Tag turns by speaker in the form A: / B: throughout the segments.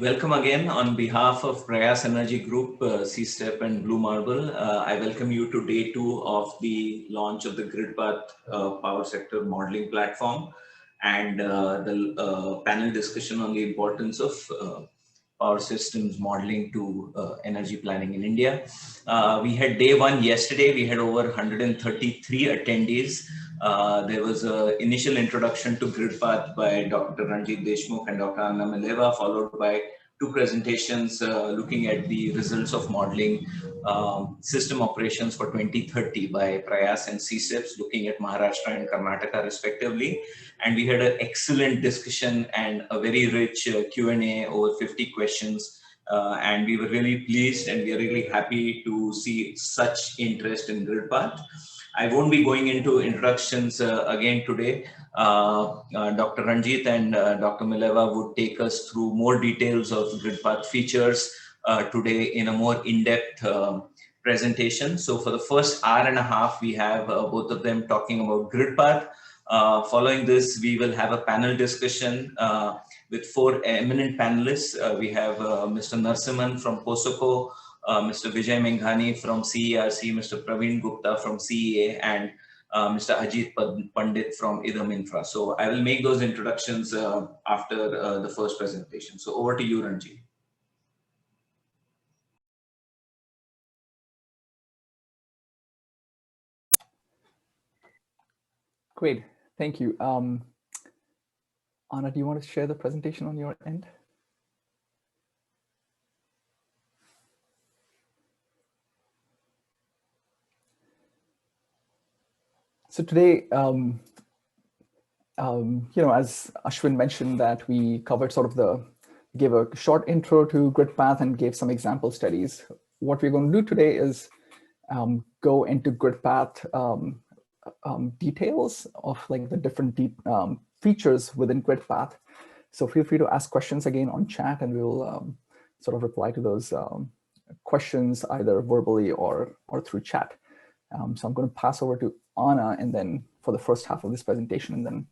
A: Welcome again on behalf of Prayas Energy Group, CSTEP and Blue Marble. I welcome you to day 2 of the launch of the GridPath power sector modeling platform and the panel discussion on the importance of power systems modeling to energy planning in India. We had day 1 yesterday. We had over 133 attendees. There was an initial introduction to GridPath by Dr. Ranjit Deshmukh and Dr. Anna Mileva, followed by 2 presentations looking at the results of modeling system operations for 2030 by Prayas and CSTEPs, looking at Maharashtra and Karnataka respectively. And we had an excellent discussion and a very rich Q&A, over 50 questions. And we were really pleased and we are really happy to see such interest in GridPath. I won't be going into introductions again today. Dr. Ranjit and Dr. Mileva would take us through more details of GridPath features today in a more in-depth presentation. So for the first hour and a half, we have both of them talking about GridPath. Following this, we will have a panel discussion with 4 eminent panelists. We have Mr. Narsimhan from POSOCO, Mr. Vijay Menghani from CERC, Mr. Praveen Gupta from CEA, and Mr. Ajit Pandit from Idham Infra. So I will make those introductions after the first presentation. So over to you, Ranjit.
B: Great, thank you. Anna, do you want to share the presentation on your end? So today, as Ashwin mentioned, that we covered gave a short intro to GridPath and gave some example studies. What we're going to do today is go into GridPath details of the different features within GridPath. So feel free to ask questions again on chat, and we will reply to those questions either verbally or through chat. So I'm going to pass over to Anna, and then for the first half of this presentation, and then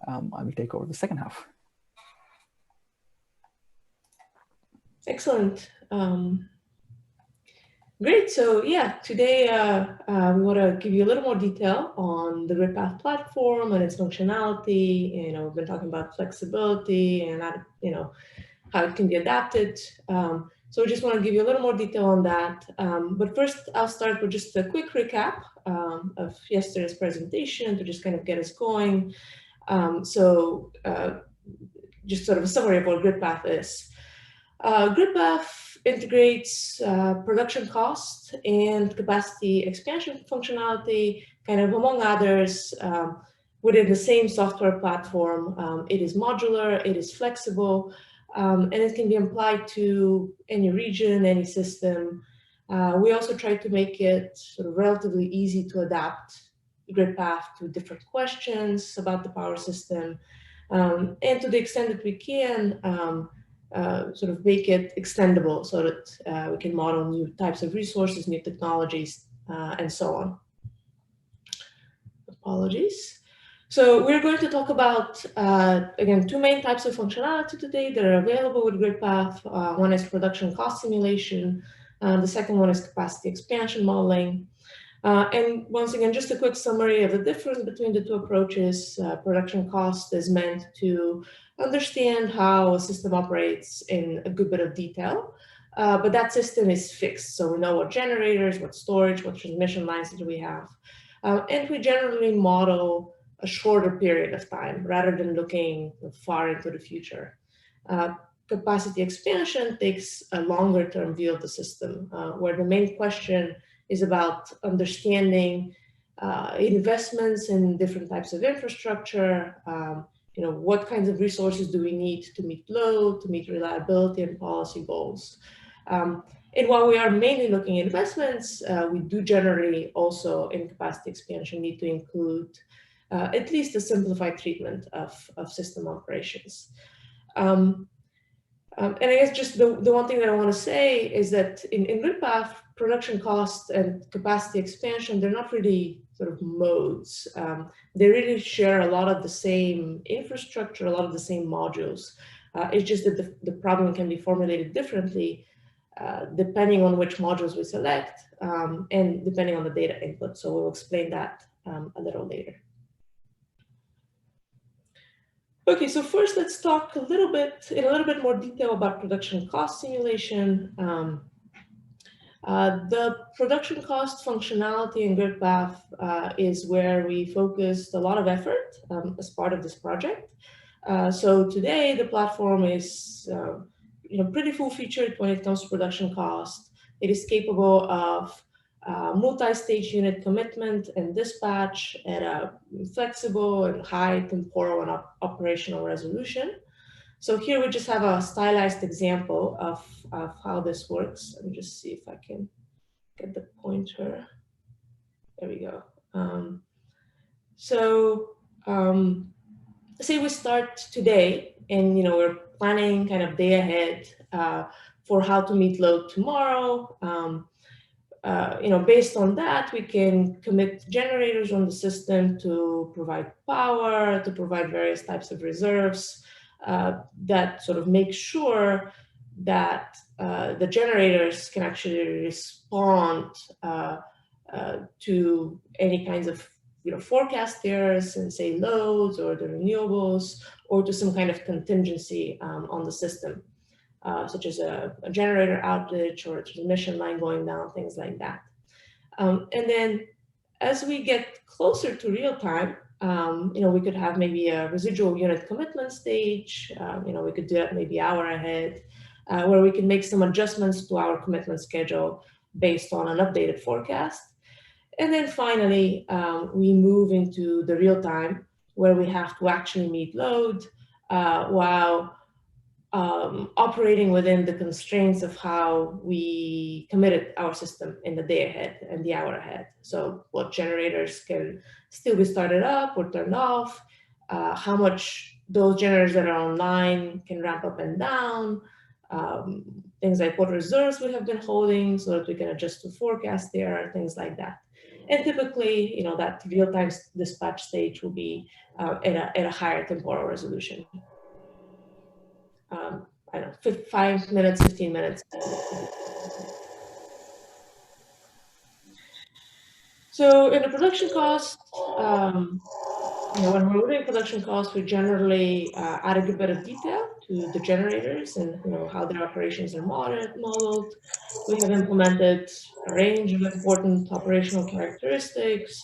B: I will take over the second half.
C: Excellent. Great. So yeah, today we want to give you a little more detail on the GridPath platform and its functionality. We've been talking about flexibility and how it can be adapted. So we just want to give you a little more detail on that. But first, I'll start with just a quick recap of yesterday's presentation to just kind of get us going. Just sort of a summary of what GridPath is. GridPath integrates production cost and capacity expansion functionality, kind of among others, within the same software platform. It is modular, it is flexible, and it can be applied to any region, any system. We also try to make it relatively easy to adapt GridPath to different questions about the power system, and to the extent that we can, make it extendable so that we can model new types of resources, new technologies, and so on. Apologies. So we're going to talk about, again, 2 main types of functionality today that are available with GridPath. One is production cost simulation. The second one is capacity expansion modeling. And once again, just a quick summary of the difference between the 2 approaches. Production cost is meant to understand how a system operates in a good bit of detail, but that system is fixed. So we know what generators, what storage, what transmission lines do we have. And we generally model a shorter period of time rather than looking far into the future. Capacity expansion takes a longer term view of the system, where the main question is about understanding investments in different types of infrastructure. What kinds of resources do we need to meet load, to meet reliability and policy goals? And while we are mainly looking at investments, we do generally also in capacity expansion need to include at least a simplified treatment of system operations. And I guess just the one thing that I want to say is that in GridPath, production cost and capacity expansion, they're not really sort of modes. They really share a lot of the same infrastructure, a lot of the same modules. It's just that the problem can be formulated differently depending on which modules we select and depending on the data input. So we'll explain that a little later. Okay, so first let's talk in a little bit more detail about production cost simulation. The production cost functionality in GridPath is where we focused a lot of effort as part of this project. So today the platform is pretty full-featured when it comes to production cost. It is capable of multi-stage unit commitment and dispatch at a flexible and high temporal and operational resolution. So here we just have a stylized example of how this works. Let me just see if I can get the pointer. There we go. Say we start today and we're planning kind of day ahead for how to meet load tomorrow. Based on that, we can commit generators on the system to provide power, to provide various types of reserves that sort of make sure that the generators can actually respond to any kinds of forecast errors and say loads or the renewables or to some kind of contingency on the system. Such as a generator outage or a transmission line going down, things like that. And then as we get closer to real time, we could have maybe a residual unit commitment stage. We could do that maybe hour ahead, where we can make some adjustments to our commitment schedule based on an updated forecast. And then finally, we move into the real time where we have to actually meet load while operating within the constraints of how we committed our system in the day ahead and the hour ahead. So what generators can still be started up or turned off, how much those generators that are online can ramp up and down, things like what reserves we have been holding so that we can adjust to forecast there, things like that. And typically, that real-time dispatch stage will be at a higher temporal resolution. I don't know, 5 minutes, 15 minutes. So in the production cost, when we're doing production costs, we generally add a good bit of detail to the generators and how their operations are modeled. We have implemented a range of important operational characteristics,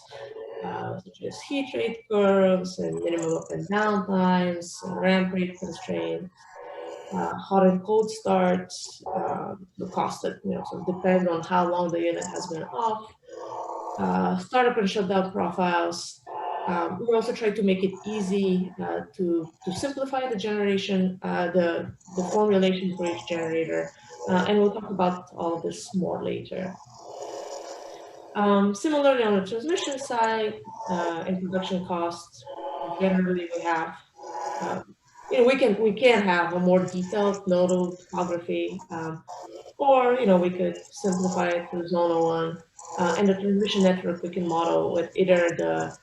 C: such as heat rate curves and minimum up and down times, and ramp rate constraints. Hot and cold starts, the cost that sort of depend on how long the unit has been off, startup and shutdown profiles. We also try to make it easy to simplify the generation, the formulation for each generator, and we'll talk about all of this more later. Similarly, on the transmission side, in production costs, generally we have we can have a more detailed nodal topography, or we could simplify it through zonal one, and the transmission network we can model with either the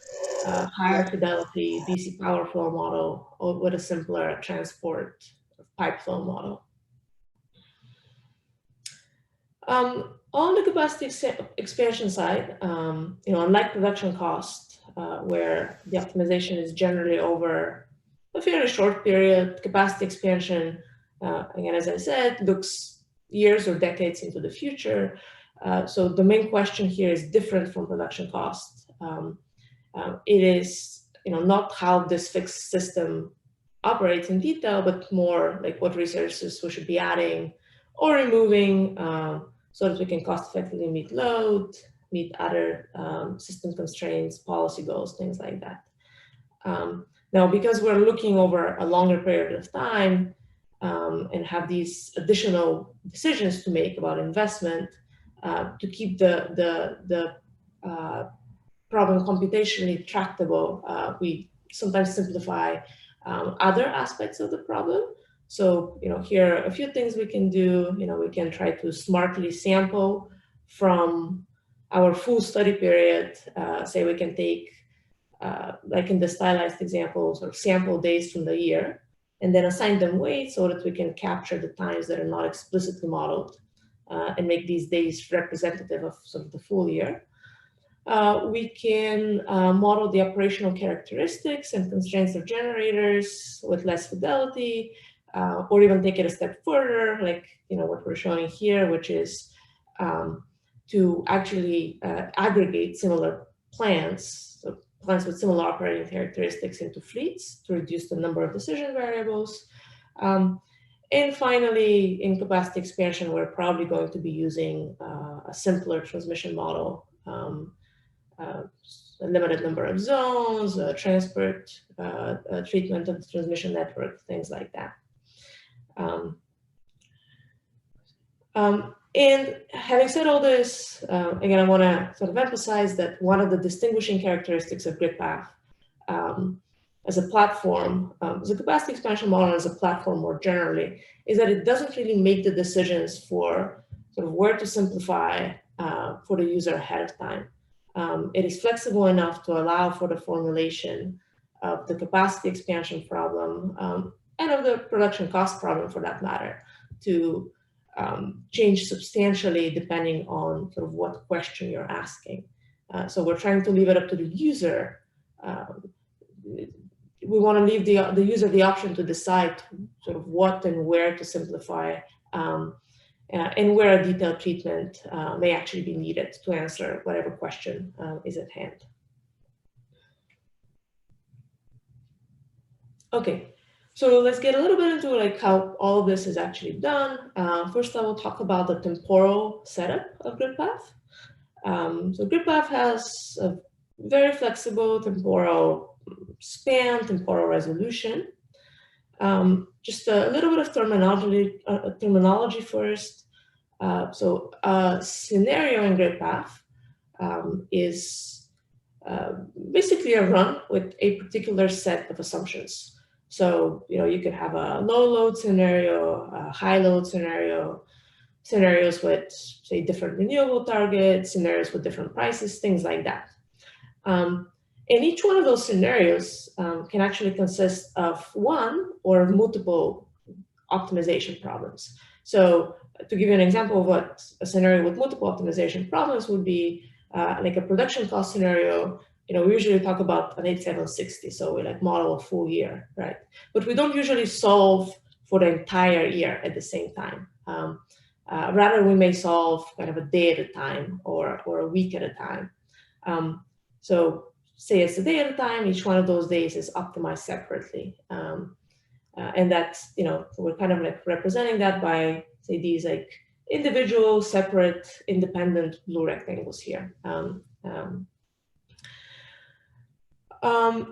C: higher fidelity DC power flow model or with a simpler transport pipe flow model. On the capacity expansion side, unlike production cost, where the optimization is generally over a fairly short period, capacity expansion, again, as I said, looks years or decades into the future. So the main question here is different from production cost. It is not how this fixed system operates in detail, but more like what resources we should be adding or removing so that we can cost effectively meet load, meet other system constraints, policy goals, things like that. Now, because we're looking over a longer period of time and have these additional decisions to make about investment, to keep the problem computationally tractable, we sometimes simplify other aspects of the problem. So, here are a few things we can do. We can try to smartly sample from our full study period. Say we can take, like in the stylized example, sort of sample days from the year, and then assign them weights so that we can capture the times that are not explicitly modeled and make these days representative of sort of the full year. We can model the operational characteristics and constraints of generators with less fidelity, or even take it a step further, like what we're showing here, which is to actually aggregate similar plants, so plants with similar operating characteristics, into fleets to reduce the number of decision variables. And finally, in capacity expansion, we're probably going to be using a simpler transmission model, a limited number of zones, transport, treatment of the transmission network, things like that. And having said all this, again, I want to sort of emphasize that one of the distinguishing characteristics of GridPath as a platform, as a capacity expansion model, as a platform more generally, is that it doesn't really make the decisions for sort of where to simplify for the user ahead of time. It is flexible enough to allow for the formulation of the capacity expansion problem and of the production cost problem, for that matter, to change substantially depending on sort of what question you're asking. So we're trying to leave it up to the user. We want to leave the user the option to decide sort of what and where to simplify, and where a detailed treatment may actually be needed to answer whatever question is at hand. Okay, so let's get a little bit into like how all of this is actually done. First, I will talk about the temporal setup of GridPath. So GridPath has a very flexible temporal span, temporal resolution. Just a little bit of terminology first. So a scenario in GridPath is basically a run with a particular set of assumptions. So you could have a low load scenario, a high load scenario, scenarios with, say, different renewable targets, scenarios with different prices, things like that. And each one of those scenarios can actually consist of one or multiple optimization problems. So to give you an example of what a scenario with multiple optimization problems would be, like a production cost scenario, we usually talk about an 8760, so we like model a full year, right? But we don't usually solve for the entire year at the same time. Rather, we may solve kind of a day at a time or a week at a time. So say it's a day at a time, each one of those days is optimized separately. And that's, we're kind of like representing that by, say, these like individual, separate, independent blue rectangles here.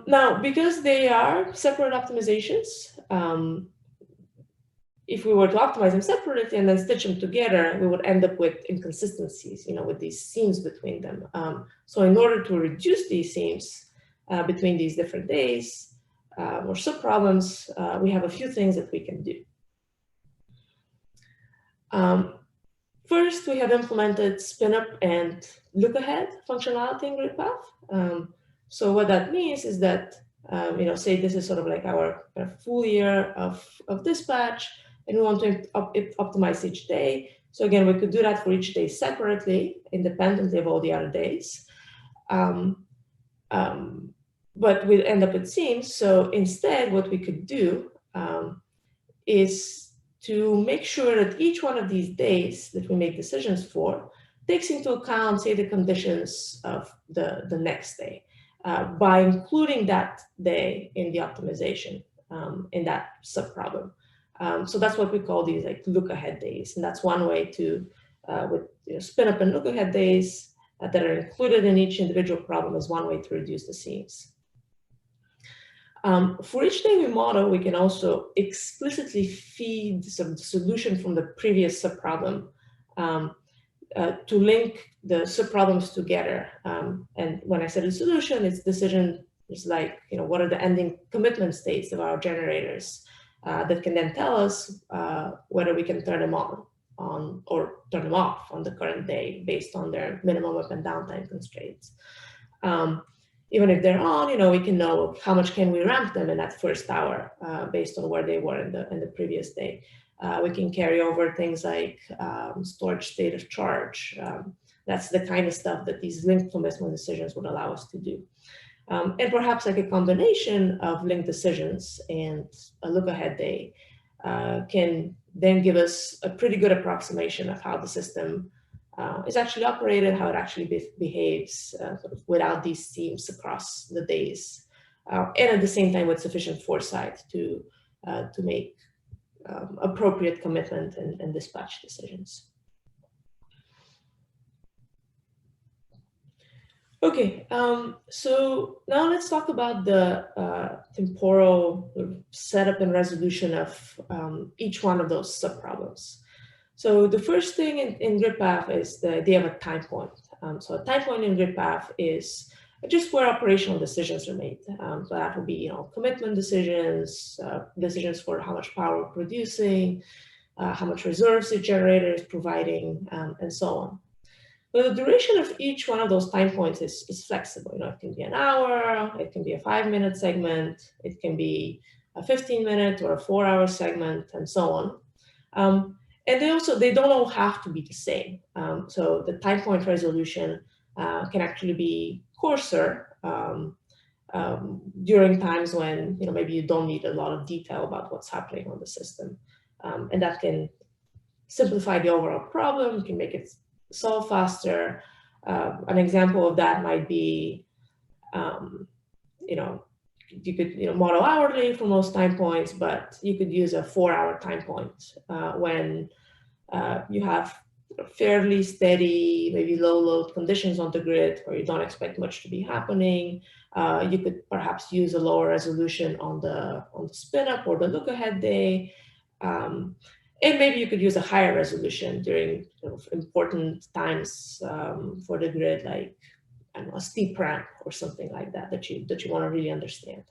C: Now, because they are separate optimizations, if we were to optimize them separately and then stitch them together, we would end up with inconsistencies, with these seams between them. So in order to reduce these seams between these different days or subproblems, we have a few things that we can do. First, we have implemented Spinup and lookahead functionality in GridPath. So what that means is that, say this is sort of like our full year of dispatch, and we want to optimize each day. So again, we could do that for each day separately, independently of all the other days. But we'd end up with seams. So instead, what we could do is to make sure that each one of these days that we make decisions for takes into account, say, the conditions of the next day, by including that day in the optimization, in that subproblem. So that's what we call these like lookahead days. And that's one way to, with Spinup and lookahead days that are included in each individual problem is one way to reduce the seams. For each day we model, we can also explicitly feed the solution from the previous subproblem to link the subproblems together. And when I said the solution, its decision is like, what are the ending commitment states of our generators that can then tell us whether we can turn them on or turn them off on the current day based on their minimum up and downtime constraints. even if they're on, we can know how much can we ramp them in that first hour based on where they were in the previous day. We can carry over things like storage state of charge. That's the kind of stuff that these linked commitment decisions would allow us to do. And perhaps like a combination of linked decisions and a look-ahead day can then give us a pretty good approximation of how the system is actually operated, how it actually behaves sort of without these themes across the days, and at the same time with sufficient foresight to make appropriate commitment and dispatch decisions. Okay, so now let's talk about the temporal setup and resolution of each one of those subproblems. So the first thing in GridPath is the idea of a time point. So a time point in GridPath is just where operational decisions are made. So that will be, commitment decisions, decisions for how much power we're producing, how much reserves the generator is providing, and so on. But the duration of each one of those time points is flexible. It can be an hour, it can be a 5-minute segment, it can be a 15-minute or a 4-hour segment, and so on. And they don't all have to be the same. So the time point resolution can actually be coarser during times when maybe you don't need a lot of detail about what's happening on the system, and that can simplify the overall problem, can make it solve faster. An example of that might be, you could model hourly for most time points, but you could use a 4-hour time point when you have fairly steady, maybe low load conditions on the grid where you don't expect much to be happening. You could perhaps use a lower resolution on the Spinup or the lookahead day. And maybe you could use a higher resolution during important times for the grid, like a steep ramp or something like that that you want to really understand.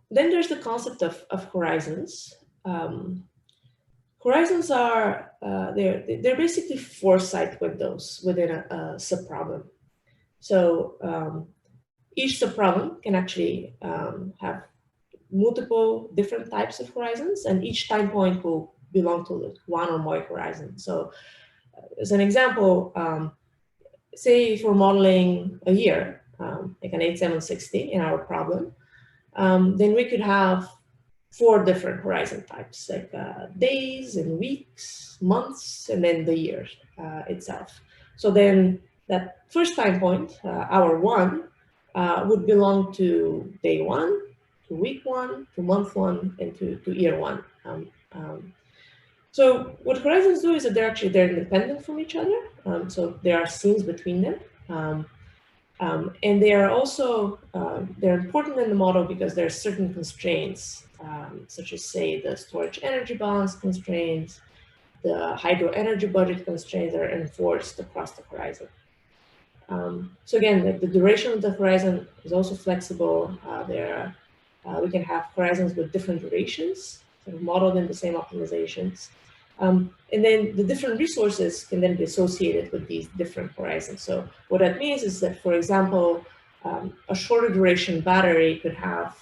C: Then there's the concept of horizons. Horizons are they're basically foresight windows within a subproblem. So each subproblem can actually have multiple different types of horizons, and each time point will belong to one or more horizons. So as an example, say if we're modeling a year, like an 8760 in our problem, then we could have 4 different horizon types, like days and weeks, months, and then the year itself. So then that first time point, hour 1, would belong to day 1, to week 1, to month 1, and to year 1. So what horizons do is that they're independent from each other. So there are scenes between them. And they are also, they're important in the model because there are certain constraints, such as say the storage energy balance constraints, the hydro energy budget constraints that are enforced across the horizon. So again, the duration of the horizon is also flexible. We can have horizons with different durations, sort of modeled in the same optimizations. And then the different resources can then be associated with these different horizons. So what that means is that, for example, a shorter duration battery could have,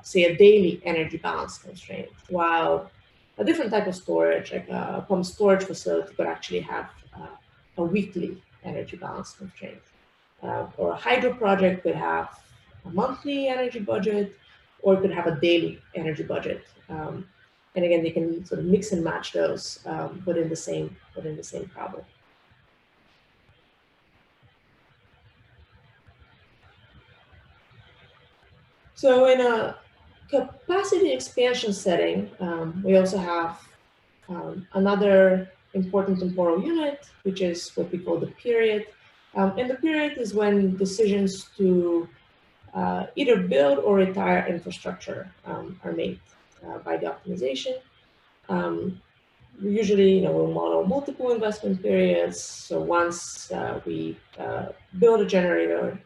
C: say, a daily energy balance constraint, while a different type of storage, like a pumped storage facility, could actually have a weekly energy balance constraint. Or a hydro project could have a monthly energy budget, or it could have a daily energy budget. And again, they can sort of mix and match those within the same problem. So in a capacity expansion setting, we also have another important temporal unit, which is what we call the period. And the period is when decisions to either build or retire infrastructure are made by the optimization. Usually, we'll model multiple investment periods. So once we build a generator,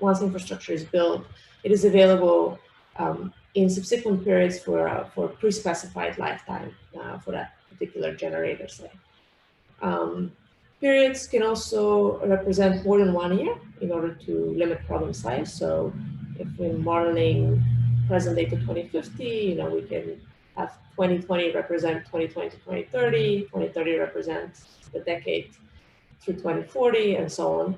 C: once infrastructure is built, it is available in subsequent periods for a pre-specified lifetime for that particular generator, say. Periods can also represent more than 1 year in order to limit problem size. So if we're modeling present day to 2050, we can have 2020 represent 2020 to 2030, 2030 represent the decade through 2040, and so on.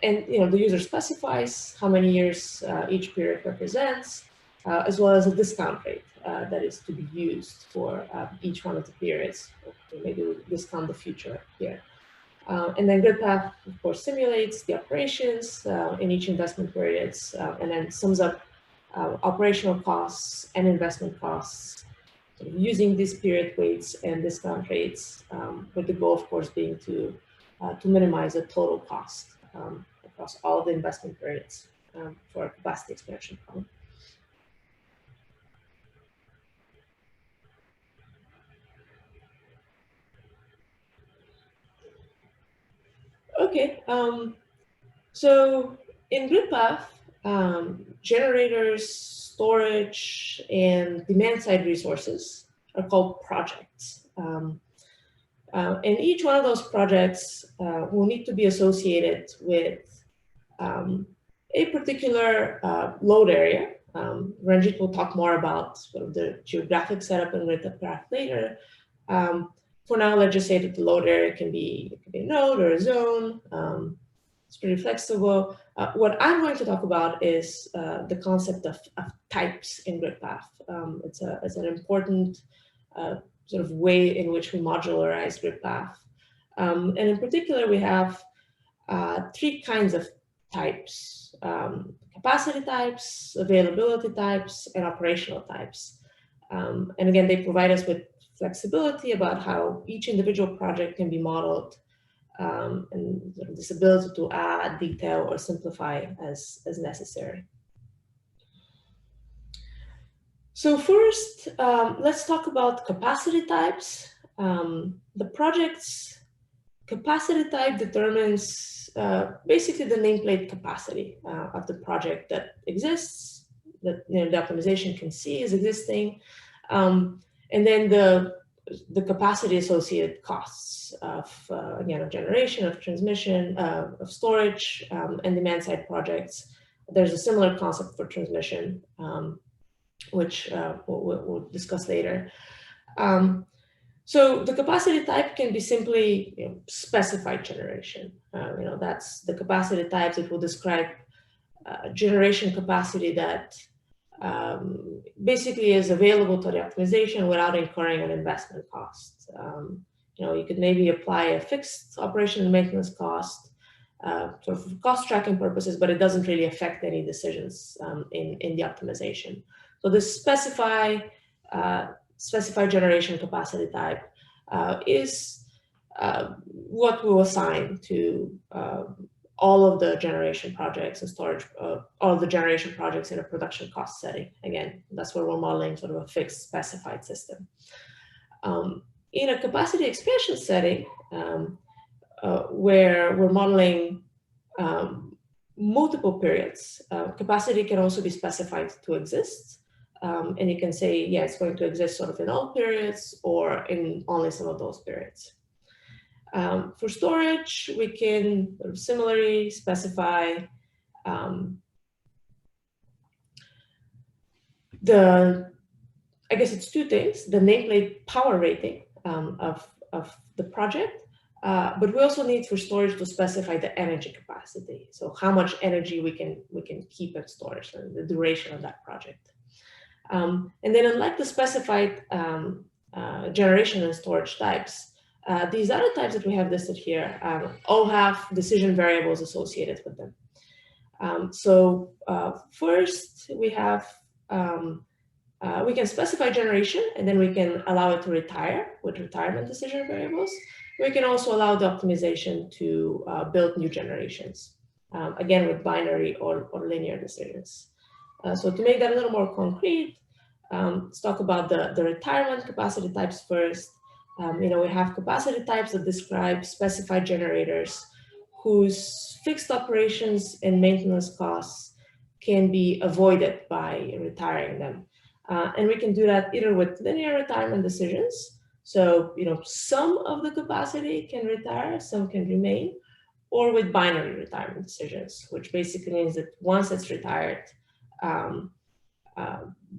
C: And the user specifies how many years each period represents, as well as a discount rate that is to be used for each one of the periods. Maybe we'll discount the future here. And then GridPath, of course, simulates the operations in each investment periods, and then sums up operational costs and investment costs using these period weights and discount rates, with the goal, of course, being to minimize the total cost across all the investment periods for a capacity expansion problem. Okay, so in GridPath, generators, storage, and demand-side resources are called projects. And each one of those projects will need to be associated with a particular load area. Ranjit will talk more about sort of the geographic setup in GridPath later. For now, let's just say that the load area can be a node or a zone. It's pretty flexible. What I'm going to talk about is the concept of types in GridPath. It's an important sort of way in which we modularize GridPath. And in particular, we have 3 kinds of types: capacity types, availability types, and operational types. And again, they provide us with flexibility about how each individual project can be modeled, and sort of this ability to add, detail, or simplify as necessary. So first, let's talk about capacity types. The project's capacity type determines basically the nameplate capacity of the project that exists, that the optimization can see is existing, and then the capacity associated costs of, again, of generation, of transmission, of storage, and demand side projects. There's a similar concept for transmission, which we'll discuss later. So the capacity type can be simply specified generation. That's the capacity types that will describe generation capacity that basically is available to the optimization without incurring an investment cost. You could maybe apply a fixed operation and maintenance cost sort of for cost tracking purposes, but it doesn't really affect any decisions in the optimization. So this specified generation capacity type is what we will assign to all of the generation projects and storage, all of the generation projects in a production cost setting. Again, that's where we're modeling sort of a fixed specified system. In a capacity expansion setting, where we're modeling multiple periods, capacity can also be specified to exist. And you can say, yeah, it's going to exist sort of in all periods or in only some of those periods. For storage, we can similarly specify I guess it's 2 things: the nameplate power rating of the project, but we also need for storage to specify the energy capacity. So how much energy we can keep in storage and the duration of that project. And then unlike the specified generation and storage types, these other types that we have listed here all have decision variables associated with them. So first we have, we can specify generation, and then we can allow it to retire with retirement decision variables. We can also allow the optimization to build new generations, again with binary or linear decisions. So to make that a little more concrete, let's talk about the retirement capacity types first. We have capacity types that describe specified generators whose fixed operations and maintenance costs can be avoided by retiring them. And we can do that either with linear retirement decisions. So, some of the capacity can retire, some can remain, or with binary retirement decisions, which basically means that once it's retired,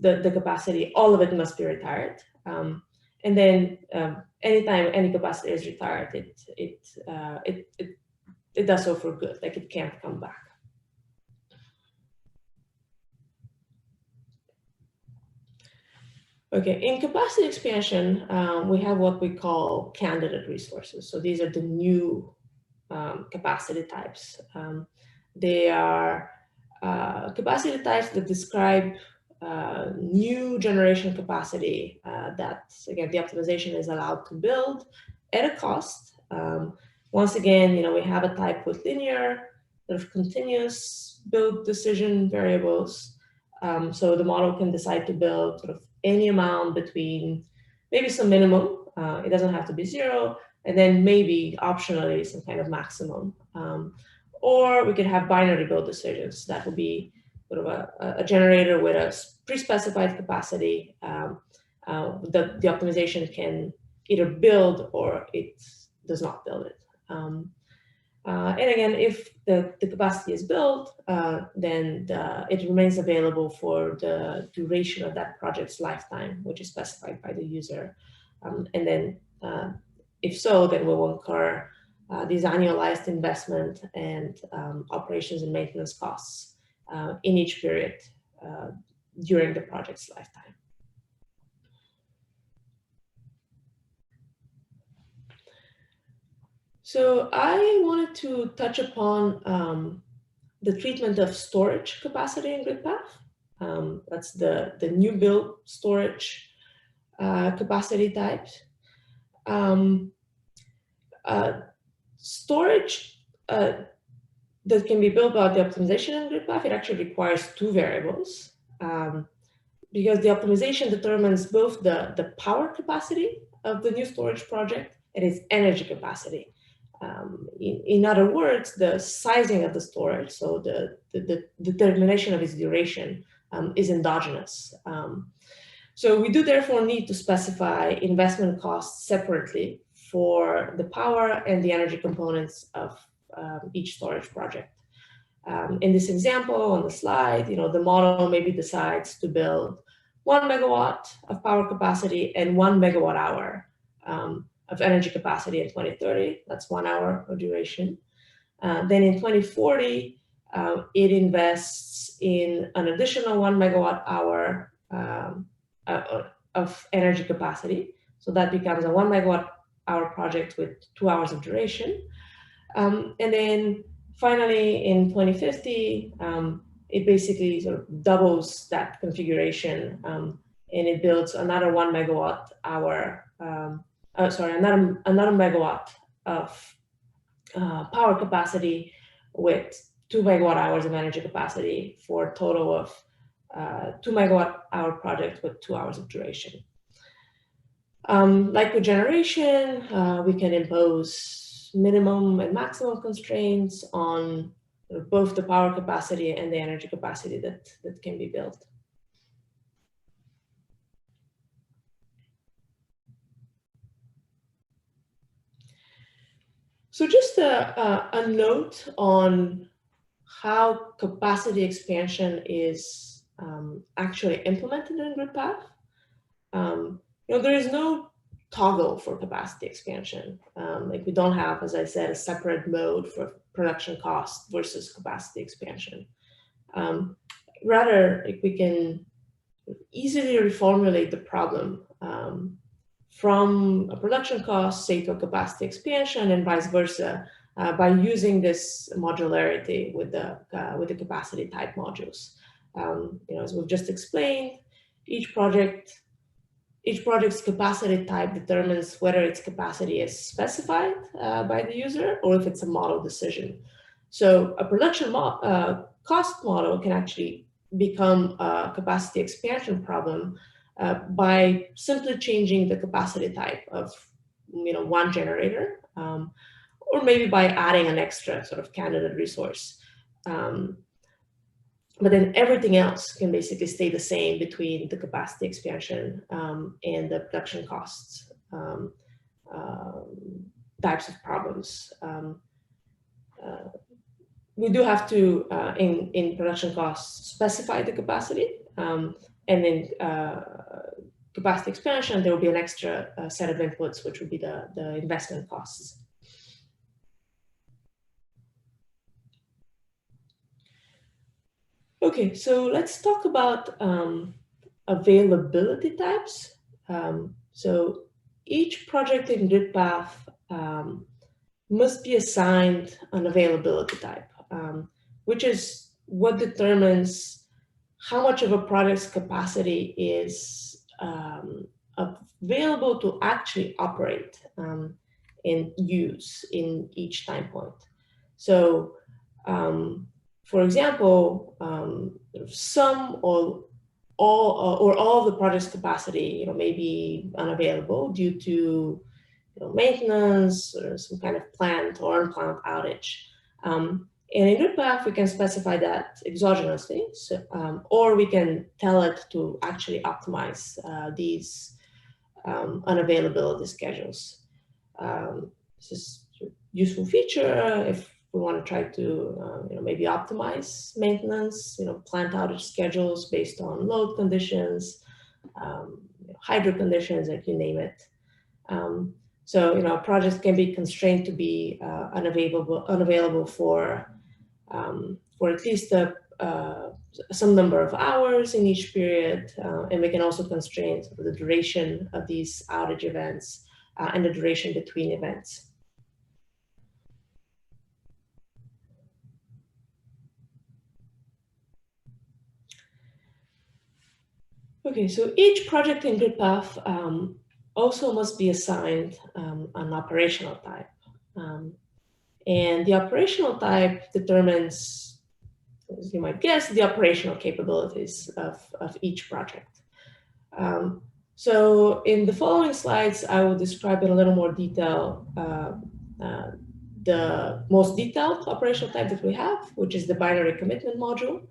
C: the capacity, all of it must be retired. And then anytime any capacity is retired, it does so for good, like it can't come back. Okay, in capacity expansion, we have what we call candidate resources. So these are the new capacity types. They are capacity types that describe new generation capacity that, again, the optimization is allowed to build at a cost. Once again, we have a type with linear, sort of continuous build decision variables. So the model can decide to build sort of any amount between maybe some minimum, it doesn't have to be zero, and then maybe optionally some kind of maximum. Or we could have binary build decisions. That would be sort of a generator with a pre-specified capacity that the optimization can either build or it does not build it. And again, if the capacity is built, then it remains available for the duration of that project's lifetime, which is specified by the user. And then if so, then we will incur these annualized investment and operations and maintenance costs in each period during the project's lifetime. So I wanted to touch upon the treatment of storage capacity in GridPath. That's the new build storage capacity types. Storage that can be built by the optimization in GridPath, it actually requires two variables because the optimization determines both the power capacity of the new storage project and its energy capacity. In other words, the sizing of the storage, so the determination of its duration is endogenous. So we do therefore need to specify investment costs separately for the power and the energy components of each storage project. In this example on the slide, the model maybe decides to build 1 megawatt of power capacity and 1 megawatt hour of energy capacity in 2030. That's 1 hour of duration. Then in 2040, it invests in an additional 1 megawatt hour of energy capacity. So that becomes a 1 megawatt hour project with 2 hours of duration. And then finally in 2050, it basically sort of doubles that configuration and it builds another 1 megawatt hour another megawatt of power capacity with 2 megawatt hours of energy capacity for a total of 2 megawatt hour project with 2 hours of duration. Like with generation, we can impose minimum and maximum constraints on both the power capacity and the energy capacity that can be built. So just a note on how capacity expansion is actually implemented in GridPath. There is no toggle for capacity expansion. Like we don't have, as I said, a separate mode for production cost versus capacity expansion. Rather, like we can easily reformulate the problem from a production cost, say, to a capacity expansion, and vice versa, by using this modularity with the capacity type modules. As we've just explained, each project's capacity type determines whether its capacity is specified by the user or if it's a model decision. So a production cost model can actually become a capacity expansion problem by simply changing the capacity type of one generator, or maybe by adding an extra sort of candidate resource. But then everything else can basically stay the same between the capacity expansion and the production costs types of problems. We do have to, in production costs, specify the capacity, and in capacity expansion, there will be an extra set of inputs, which would be the investment costs. Okay, so let's talk about availability types. So each project in GridPath must be assigned an availability type, which is what determines how much of a project's capacity is available to actually operate and use in each time point. So, for example, some or all of the project's capacity, may be unavailable due to maintenance or some kind of planned or unplanned outage. And in GridPath, we can specify that exogenously, or we can tell it to actually optimize these unavailability schedules. This is a useful feature if we want to try to maybe optimize maintenance, plant outage schedules based on load conditions, hydro conditions, like you name it. So projects can be constrained to be unavailable for at least some number of hours in each period, and we can also constrain the duration of these outage events and the duration between events. Okay, so each project in GridPath also must be assigned an operational type. And the operational type determines, as you might guess, the operational capabilities of each project. So in the following slides, I will describe in a little more detail the most detailed operational type that we have, which is the binary commitment module,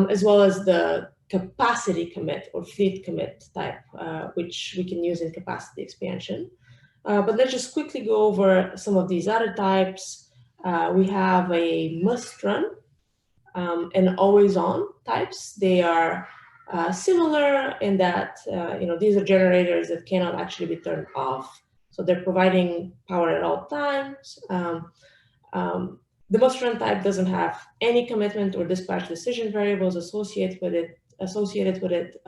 C: as well as the capacity commit or fleet commit type, which we can use in capacity expansion. But let's just quickly go over some of these other types. We have a must run and always on types. They are similar in that these are generators that cannot actually be turned off. So they're providing power at all times. The must run type doesn't have any commitment or dispatch decision variables associated with it.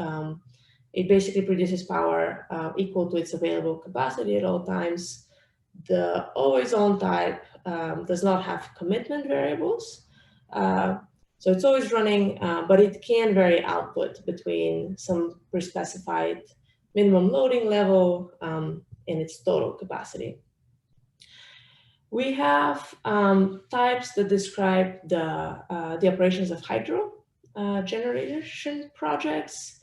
C: It basically produces power equal to its available capacity at all times. The always on type does not have commitment variables. So it's always running, but it can vary output between some pre-specified minimum loading level and its total capacity. We have types that describe the operations of hydro generation projects.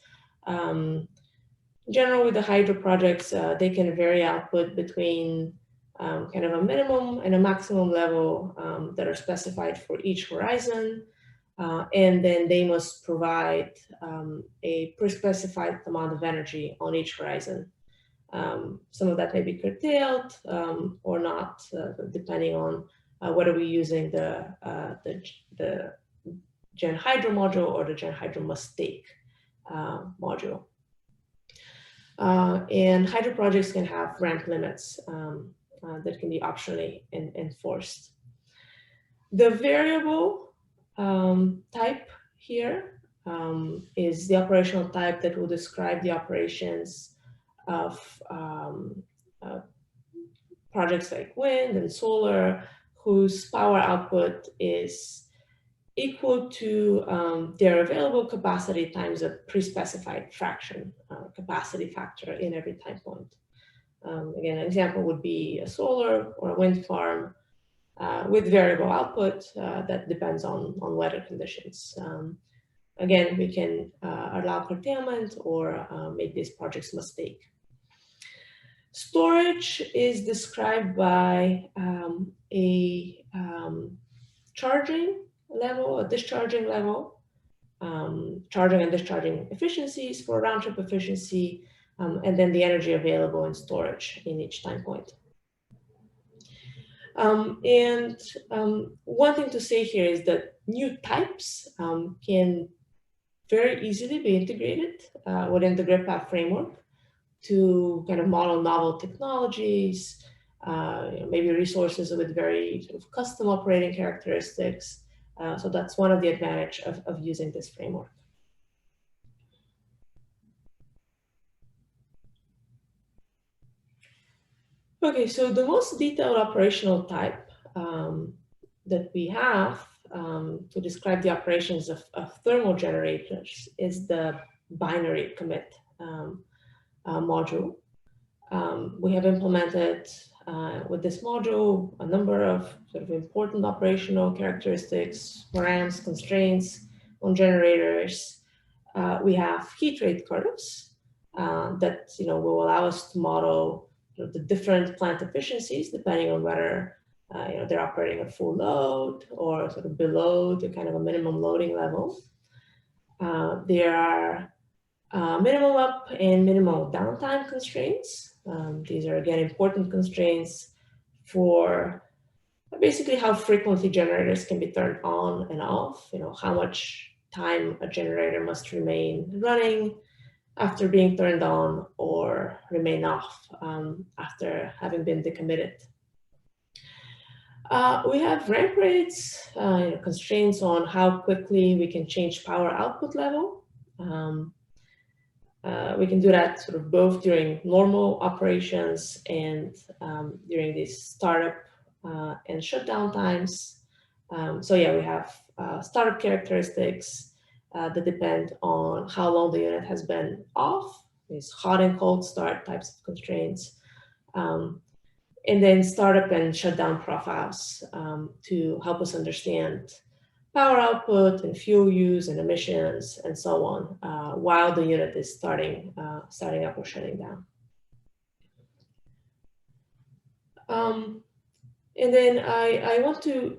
C: Generally, the hydro projects, they can vary output between kind of a minimum and a maximum level that are specified for each horizon. And then they must provide a pre-specified amount of energy on each horizon. Some of that may be curtailed or not, depending on whether we're using the Gen Hydro module or the Gen Hydro must take module. And hydro projects can have ramp limits that can be optionally enforced. The variable type here is the operational type that will describe the operations of projects like wind and solar, whose power output is equal to their available capacity times a pre-specified fraction, capacity factor in every time point. Again, an example would be a solar or a wind farm with variable output that depends on weather conditions. Again, we can allow curtailment or make these projects must take. Storage is described by a charging level, a discharging level, charging and discharging efficiencies for round trip efficiency, and then the energy available in storage in each time point. One thing to say here is that new types can very easily be integrated within the GridPath framework to kind of model novel technologies, maybe resources with very sort of custom operating characteristics. So that's one of the advantages of using this framework. Okay, so the most detailed operational type that we have to describe the operations of thermal generators is the binary commit module. We have implemented with this module a number of sort of important operational characteristics, params, constraints on generators. We have heat rate curves that will allow us to model the different plant efficiencies depending on whether they're operating at full load or sort of below the kind of a minimum loading level. There are minimum up and minimum downtime constraints. These are again important constraints for basically how frequently generators can be turned on and off. How much time a generator must remain running after being turned on or remain off after having been decommitted. We have ramp rates, constraints on how quickly we can change power output level. We can do that sort of both during normal operations and during these startup and shutdown times. So yeah, we have startup characteristics that depend on how long the unit has been off, these hot and cold start types of constraints. And then startup and shutdown profiles to help us understand power output and fuel use and emissions and so on while the unit is starting up or shutting down. And then I want to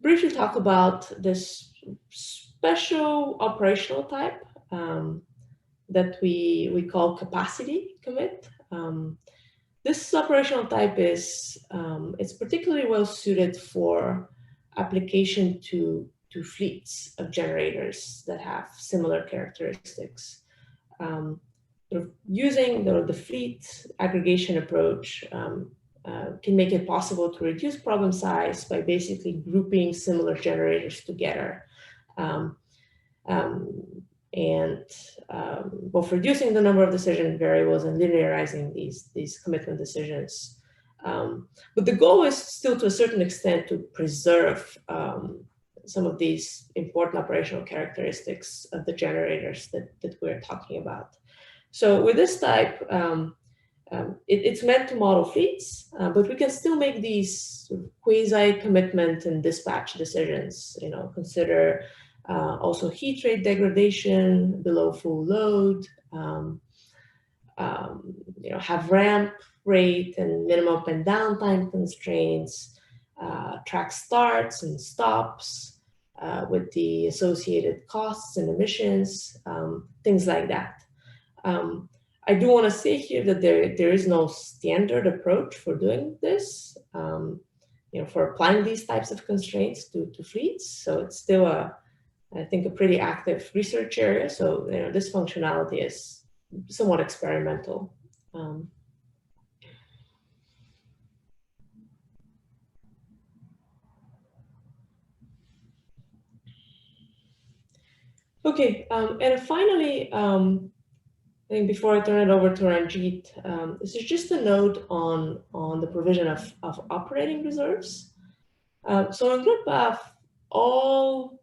C: briefly talk about this special operational type that we call capacity commit. This operational type is it's particularly well suited for application to fleets of generators that have similar characteristics. Using the fleet aggregation approach can make it possible to reduce problem size by basically grouping similar generators together. Both reducing the number of decision variables and linearizing these commitment decisions. But the goal is still to a certain extent to preserve some of these important operational characteristics of the generators that we're talking about. So with this type, it's meant to model fleets, but we can still make these quasi-commitment and dispatch decisions, consider also heat rate degradation below full load, have ramp rate and minimum up and downtime constraints, track starts and stops with the associated costs and emissions, things like that. I do want to say here that there is no standard approach for doing this, for applying these types of constraints to fleets. So it's still I think a pretty active research area. So this functionality is somewhat experimental. Okay, and finally, I think before I turn it over to Ranjit, this is just a note on the provision of operating reserves. So in GridPath, all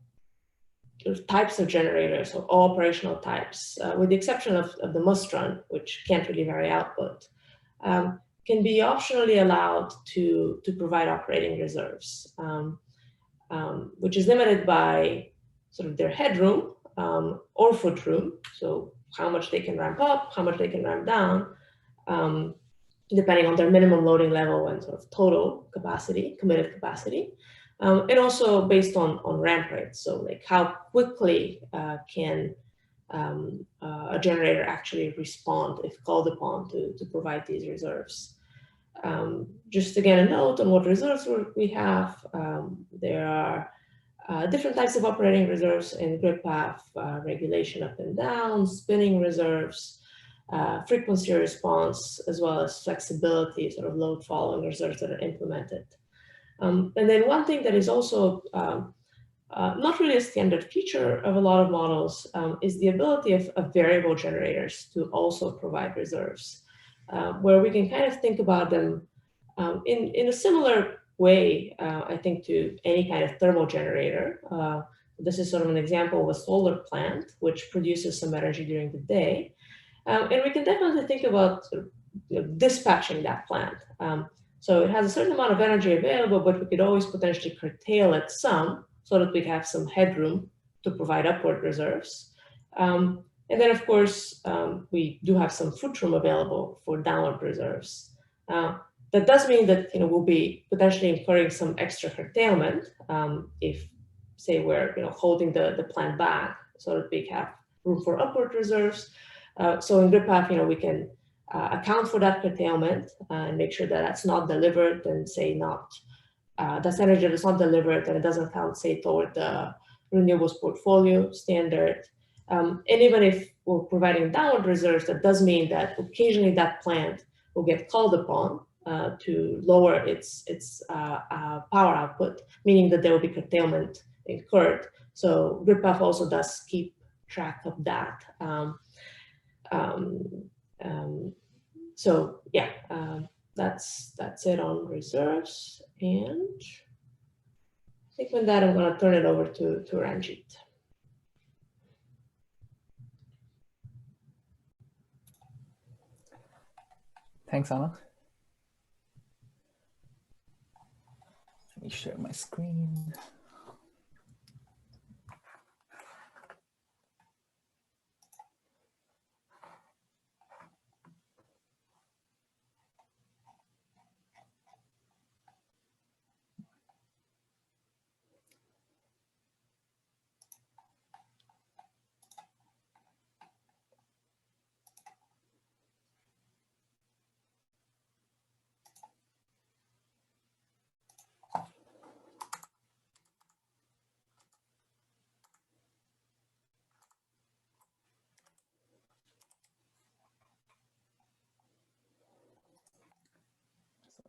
C: types of generators, so all operational types, with the exception of the must-run, which can't really vary output, can be optionally allowed to provide operating reserves, which is limited by sort of their headroom or footroom, so how much they can ramp up, how much they can ramp down, depending on their minimum loading level and sort of total capacity, committed capacity. And also based on ramp rates, so like how quickly can a generator actually respond if called upon to provide these reserves. Just again, a note on what reserves we have. There are different types of operating reserves in GridPath: regulation up and down, spinning reserves, frequency response, as well as flexibility, sort of load following reserves that are implemented. And then one thing that is also not really a standard feature of a lot of models is the ability of variable generators to also provide reserves, where we can kind of think about them in a similar way, I think, to any kind of thermal generator. This is sort of an example of a solar plant, which produces some energy during the day. And we can definitely think about sort of, dispatching that plant. So it has a certain amount of energy available, but we could always potentially curtail it some so that we have some headroom to provide upward reserves. And then, of course, we do have some footroom available for downward reserves. That does mean that we'll be potentially incurring some extra curtailment if, say, we're holding the plant back so that we have room for upward reserves. So in GridPath, we can account for that curtailment and make sure that that's not delivered, and say that's energy that's not delivered, and it doesn't count, say, toward the renewables portfolio standard. And even if we're providing downward reserves, that does mean that occasionally that plant will get called upon to lower its power output, meaning that there will be curtailment incurred. So GridPath also does keep track of that. So yeah, that's it on reserves. And I think with that, I'm going to turn it over to Ranjit.
B: Thanks, Anna. Let me share my screen.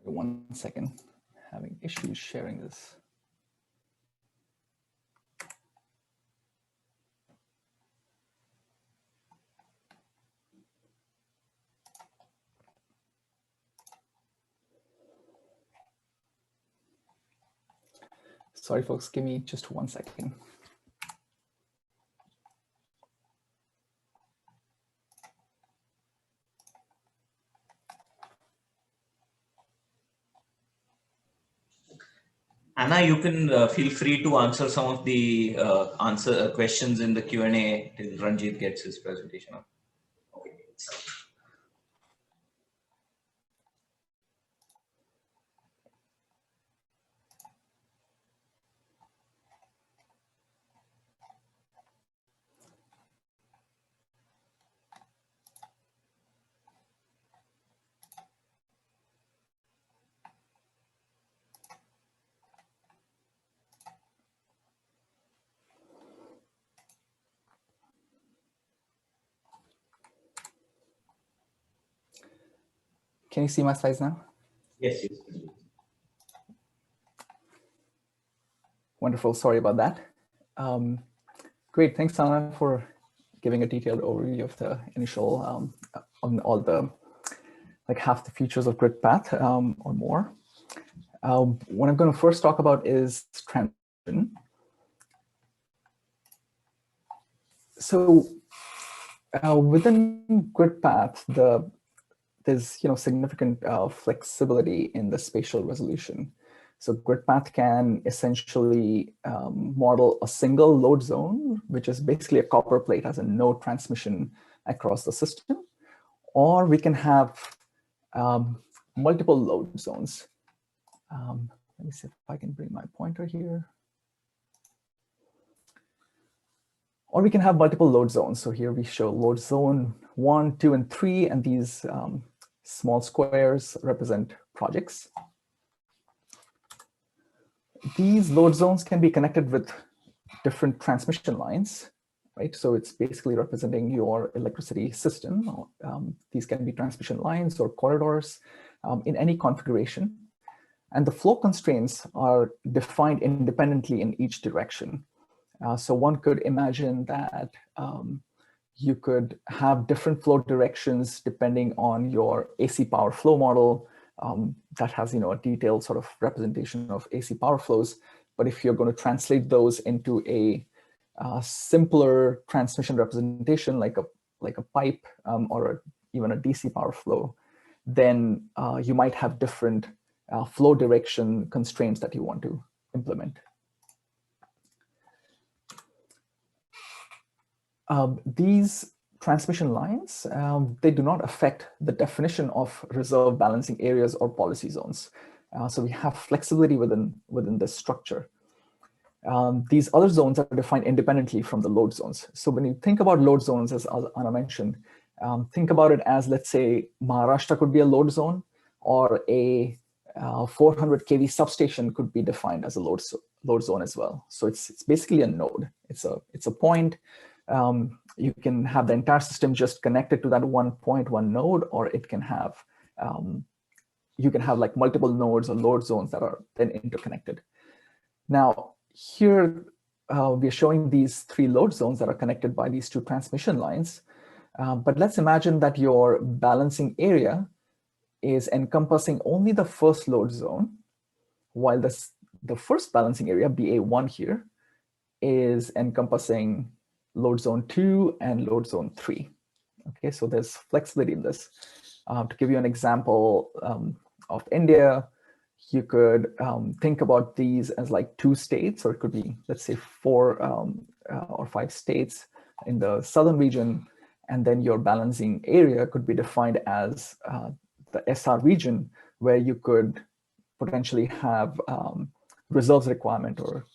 B: Sorry, 1 second. Having issues sharing this. Sorry, folks, give me just 1 second.
A: Anna, you can feel free to answer some of the questions in the Q&A till Ranjit gets his presentation up. Okay.
B: Can you see my slides now?
A: Yes, yes.
B: Wonderful. Sorry about that. Great. Thanks, Anna, for giving a detailed overview of the initial on all the half the features of GridPath or more. What I'm going to first talk about is transition. So within GridPath, there's significant flexibility in the spatial resolution. So GridPath can essentially model a single load zone, which is basically a copper plate as a no transmission across the system, or we can have multiple load zones. Let me see if I can bring my pointer here. Or we can have multiple load zones. So here we show load zone 1, 2, and 3, and these small squares represent projects. These load zones can be connected with different transmission lines, right? So it's basically representing your electricity system. These can be transmission lines or corridors in any configuration. And the flow constraints are defined independently in each direction. So one could imagine that you could have different flow directions depending on your AC power flow model that has, a detailed sort of representation of AC power flows. But if you're going to translate those into a simpler transmission representation, like a pipe or even a DC power flow, then you might have different flow direction constraints that you want to implement. These transmission lines, they do not affect the definition of reserve balancing areas or policy zones. So we have flexibility within this structure. These other zones are defined independently from the load zones. So when you think about load zones, as Anna mentioned, think about it as, let's say, Maharashtra could be a load zone, or a 400 kV substation could be defined as a load zone as well. So it's basically a node. It's a point. You can have the entire system just connected to that one point, one node, or it can have, you can have like multiple nodes or load zones that are then interconnected. Now, here we're showing these 3 load zones that are connected by these 2 transmission lines. But let's imagine that your balancing area is encompassing only the first load zone, while the first balancing area, BA1 here, is encompassing load zone 2 and load zone 3. Okay, so there's flexibility in this. To give you an example of India, you could think about these as like 2 states, or it could be, let's say, 4 or 5 states in the southern region, and then your balancing area could be defined as the SR region, where you could potentially have reserves requirement, or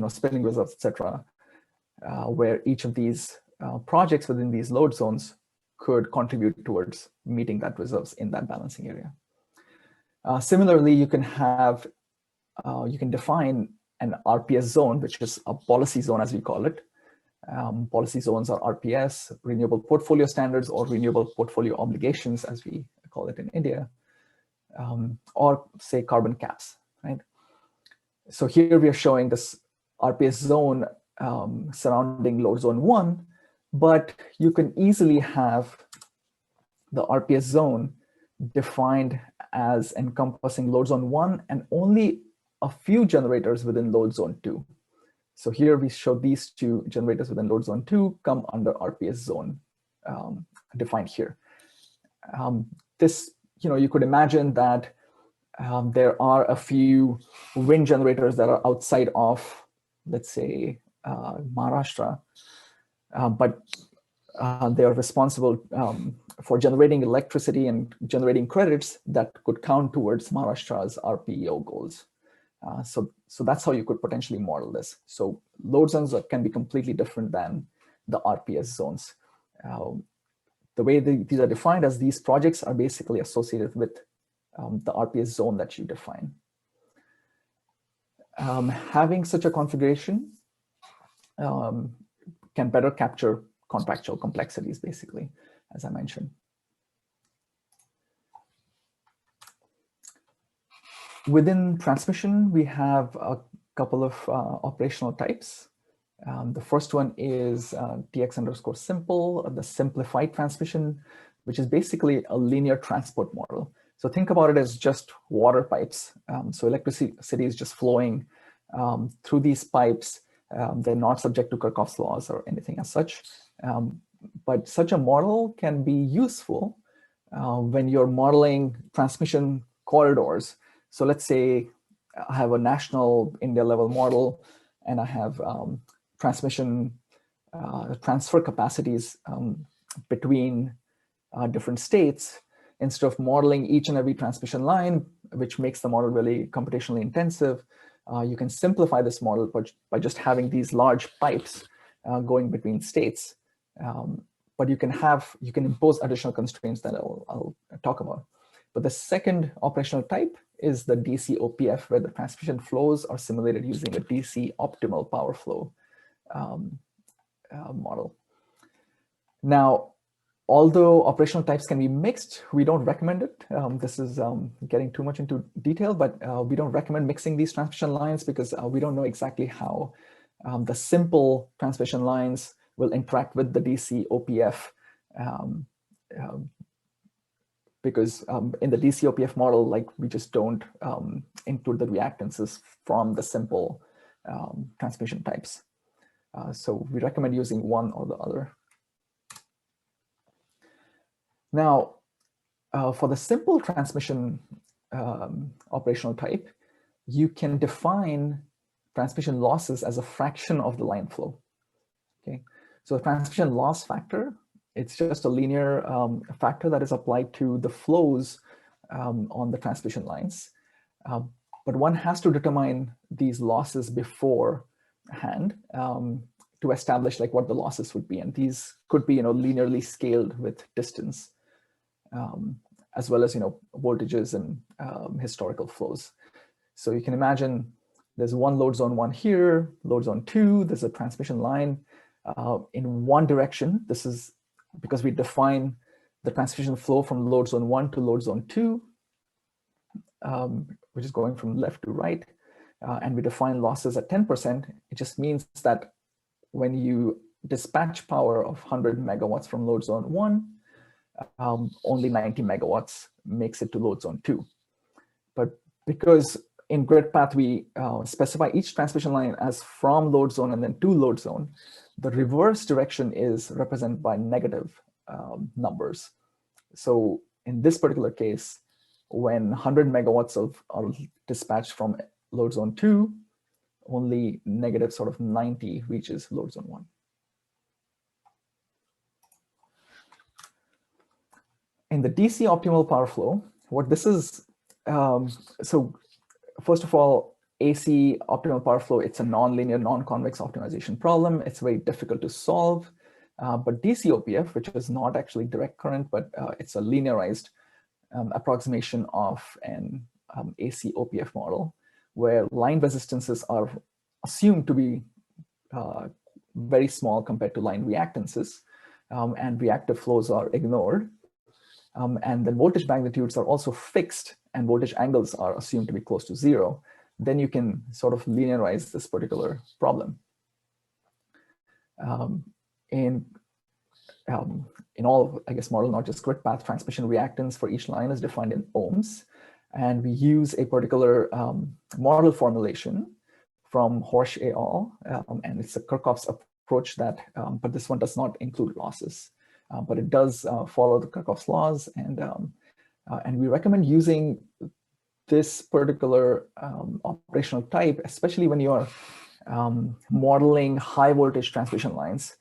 B: spinning reserves, etc., where each of these projects within these load zones could contribute towards meeting that reserves in that balancing area. Similarly, you can define an RPS zone, which is a policy zone, as we call it. Policy zones are RPS, Renewable Portfolio Standards, or Renewable Portfolio Obligations, as we call it in India, or say carbon caps, right? So here we are showing this RPS zone surrounding load zone 1, but you can easily have the RPS zone defined as encompassing load zone 1 and only a few generators within load zone 2. So here we show these 2 generators within load zone 2 come under RPS zone defined here. This, you could imagine that there are a few wind generators that are outside of, let's say, Maharashtra, but they are responsible for generating electricity and generating credits that could count towards Maharashtra's RPEO goals. So that's how you could potentially model this. So load zones can be completely different than the RPS zones. The way these are defined as these projects are basically associated with the RPS zone that you define. Having such a configuration can better capture contractual complexities, basically, as I mentioned. Within transmission, we have a couple of operational types. The first one is TX_simple, the simplified transmission, which is basically a linear transport model. So think about it as just water pipes. So electricity is just flowing through these pipes. They're not subject to Kirchhoff's laws or anything as such. But such a model can be useful when you're modeling transmission corridors. So let's say I have a national India level model, and I have transmission transfer capacities between different states. Instead of modeling each and every transmission line, which makes the model really computationally intensive, you can simplify this model by just having these large pipes going between states. But you can impose additional constraints that I'll talk about. But the second operational type is the DC OPF, where the transmission flows are simulated using a DC optimal power flow model. Now, although operational types can be mixed, we don't recommend it. This is getting too much into detail, but we don't recommend mixing these transmission lines because we don't know exactly how the simple transmission lines will interact with the DC OPF. Because in the DC OPF model, like, we just don't include the reactances from the simple transmission types. So we recommend using one or the other. Now, for the simple transmission operational type, you can define transmission losses as a fraction of the line flow. Okay, so a transmission loss factor, it's just a linear factor that is applied to the flows on the transmission lines. But one has to determine these losses beforehand to establish like what the losses would be. And these could be, linearly scaled with distance, as well as, voltages and historical flows. So you can imagine there's one load zone 1 here, load zone 2, there's a transmission line in one direction. This is because we define the transmission flow from load zone 1 to load zone 2, which is going from left to right. And we define losses at 10%. It just means that when you dispatch power of 100 megawatts from load zone 1, only 90 megawatts makes it to load zone 2. But because in GridPath, we specify each transmission line as from load zone and then to load zone, the reverse direction is represented by negative numbers. So in this particular case, when 100 megawatts are dispatched from load zone 2, only negative sort of 90 reaches load zone 1. In the DC optimal power flow, what this is, so first of all, AC optimal power flow, it's a nonlinear, non-convex optimization problem. It's very difficult to solve. But DC OPF, which is not actually direct current, but it's a linearized approximation of an AC OPF model, where line resistances are assumed to be very small compared to line reactances, and reactive flows are ignored. And then voltage magnitudes are also fixed and voltage angles are assumed to be close to 0. Then you can sort of linearize this particular problem. In all, I guess, model, not just GridPath, transmission reactance for each line is defined in ohms. And we use a particular model formulation from Horsch et al. And it's a Kirchhoff's approach that, but this one does not include losses. But it does follow the Kirchhoff's laws. And we recommend using this particular operational type, especially when you're modeling high voltage transmission lines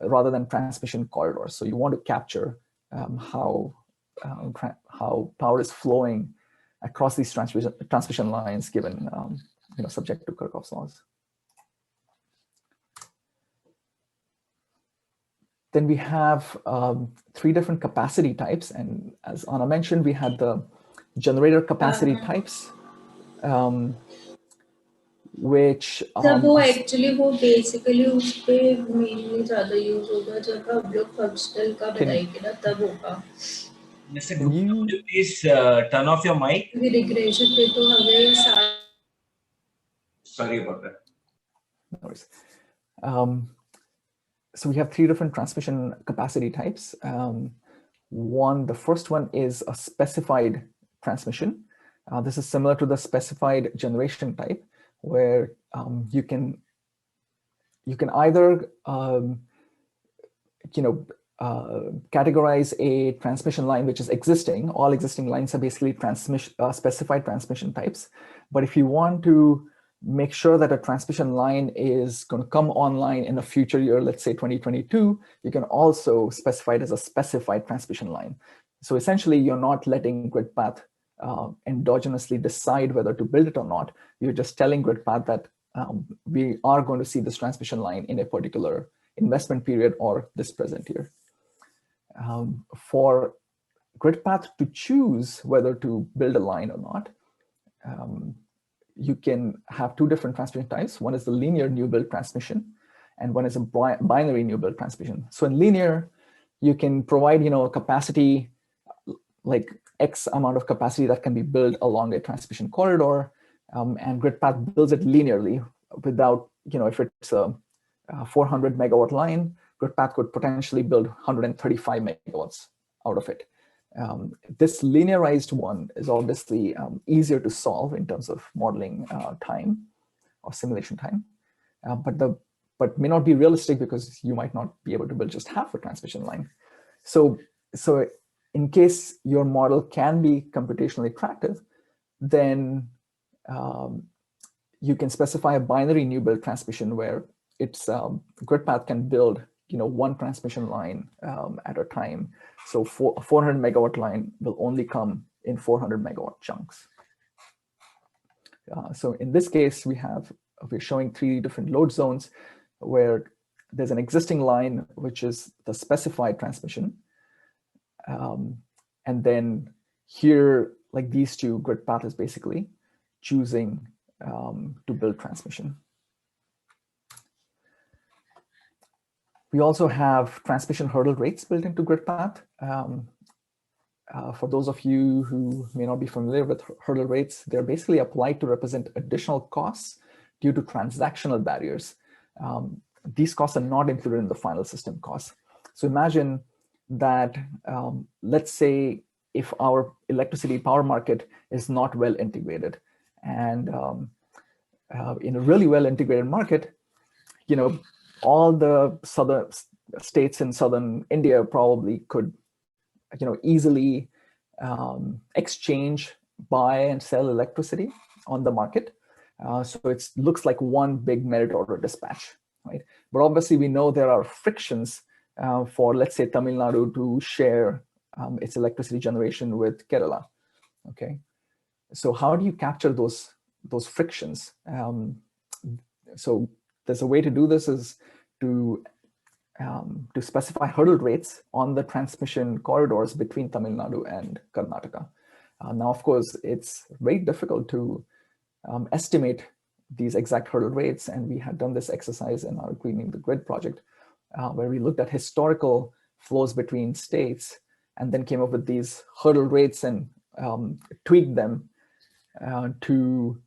B: rather than transmission corridors. So you want to capture how power is flowing across these transmission lines given subject to Kirchhoff's laws. Then we have 3 different capacity types. And as Anna mentioned, we had the generator capacity types, which
D: वो actually वो basically उस पे mainly ज़्यादा use होगा जब आप लोग functional का बताएंगे ना तब होगा.
A: Mr. Gupta, would you please turn off your mic?
D: Regression पे तो हमें
A: Sorry about that.
B: No worries. So we have 3 different transmission capacity types. The first one is a specified transmission. This is similar to the specified generation type, where you can either categorize a transmission line which is existing. All existing lines are basically specified transmission types. But if you want to make sure that a transmission line is going to come online in a future year, let's say 2022, you can also specify it as a specified transmission line. So essentially, you're not letting GridPath endogenously decide whether to build it or not. You're just telling GridPath that we are going to see this transmission line in a particular investment period or this present year. For GridPath to choose whether to build a line or not, you can have two different transmission types. One is the linear new build transmission, and one is a binary new build transmission. So in linear, you can provide, a capacity, like X amount of capacity that can be built along a transmission corridor, and GridPath builds it linearly without, if it's a 400 megawatt line, GridPath could potentially build 135 megawatts out of it. This linearized one is obviously easier to solve in terms of modeling time or simulation time, but may not be realistic because you might not be able to build just half a transmission line. So in case your model can be computationally attractive, then you can specify a binary new build transmission where it's GridPath can build one transmission line at a time. So a 400 megawatt line will only come in 400 megawatt chunks. So in this case, we're showing 3 different load zones where there's an existing line, which is the specified transmission. And then here, like these two, GridPath is basically choosing to build transmission. We also have transmission hurdle rates built into GridPath. For those of you who may not be familiar with hurdle rates, they're basically applied to represent additional costs due to transactional barriers. These costs are not included in the final system costs. So imagine that, let's say, if our electricity power market is not well integrated, and in a really well integrated market, all the southern states in southern India probably could, easily exchange, buy and sell electricity on the market. So it looks like one big merit order dispatch, right? But obviously we know there are frictions for, let's say, Tamil Nadu to share its electricity generation with Kerala. Okay, so how do you capture those frictions? So there's a way to do this is to specify hurdle rates on the transmission corridors between Tamil Nadu and Karnataka. Now, of course, it's very difficult to estimate these exact hurdle rates, and we had done this exercise in our Greening the Grid project, where we looked at historical flows between states and then came up with these hurdle rates and tweaked them to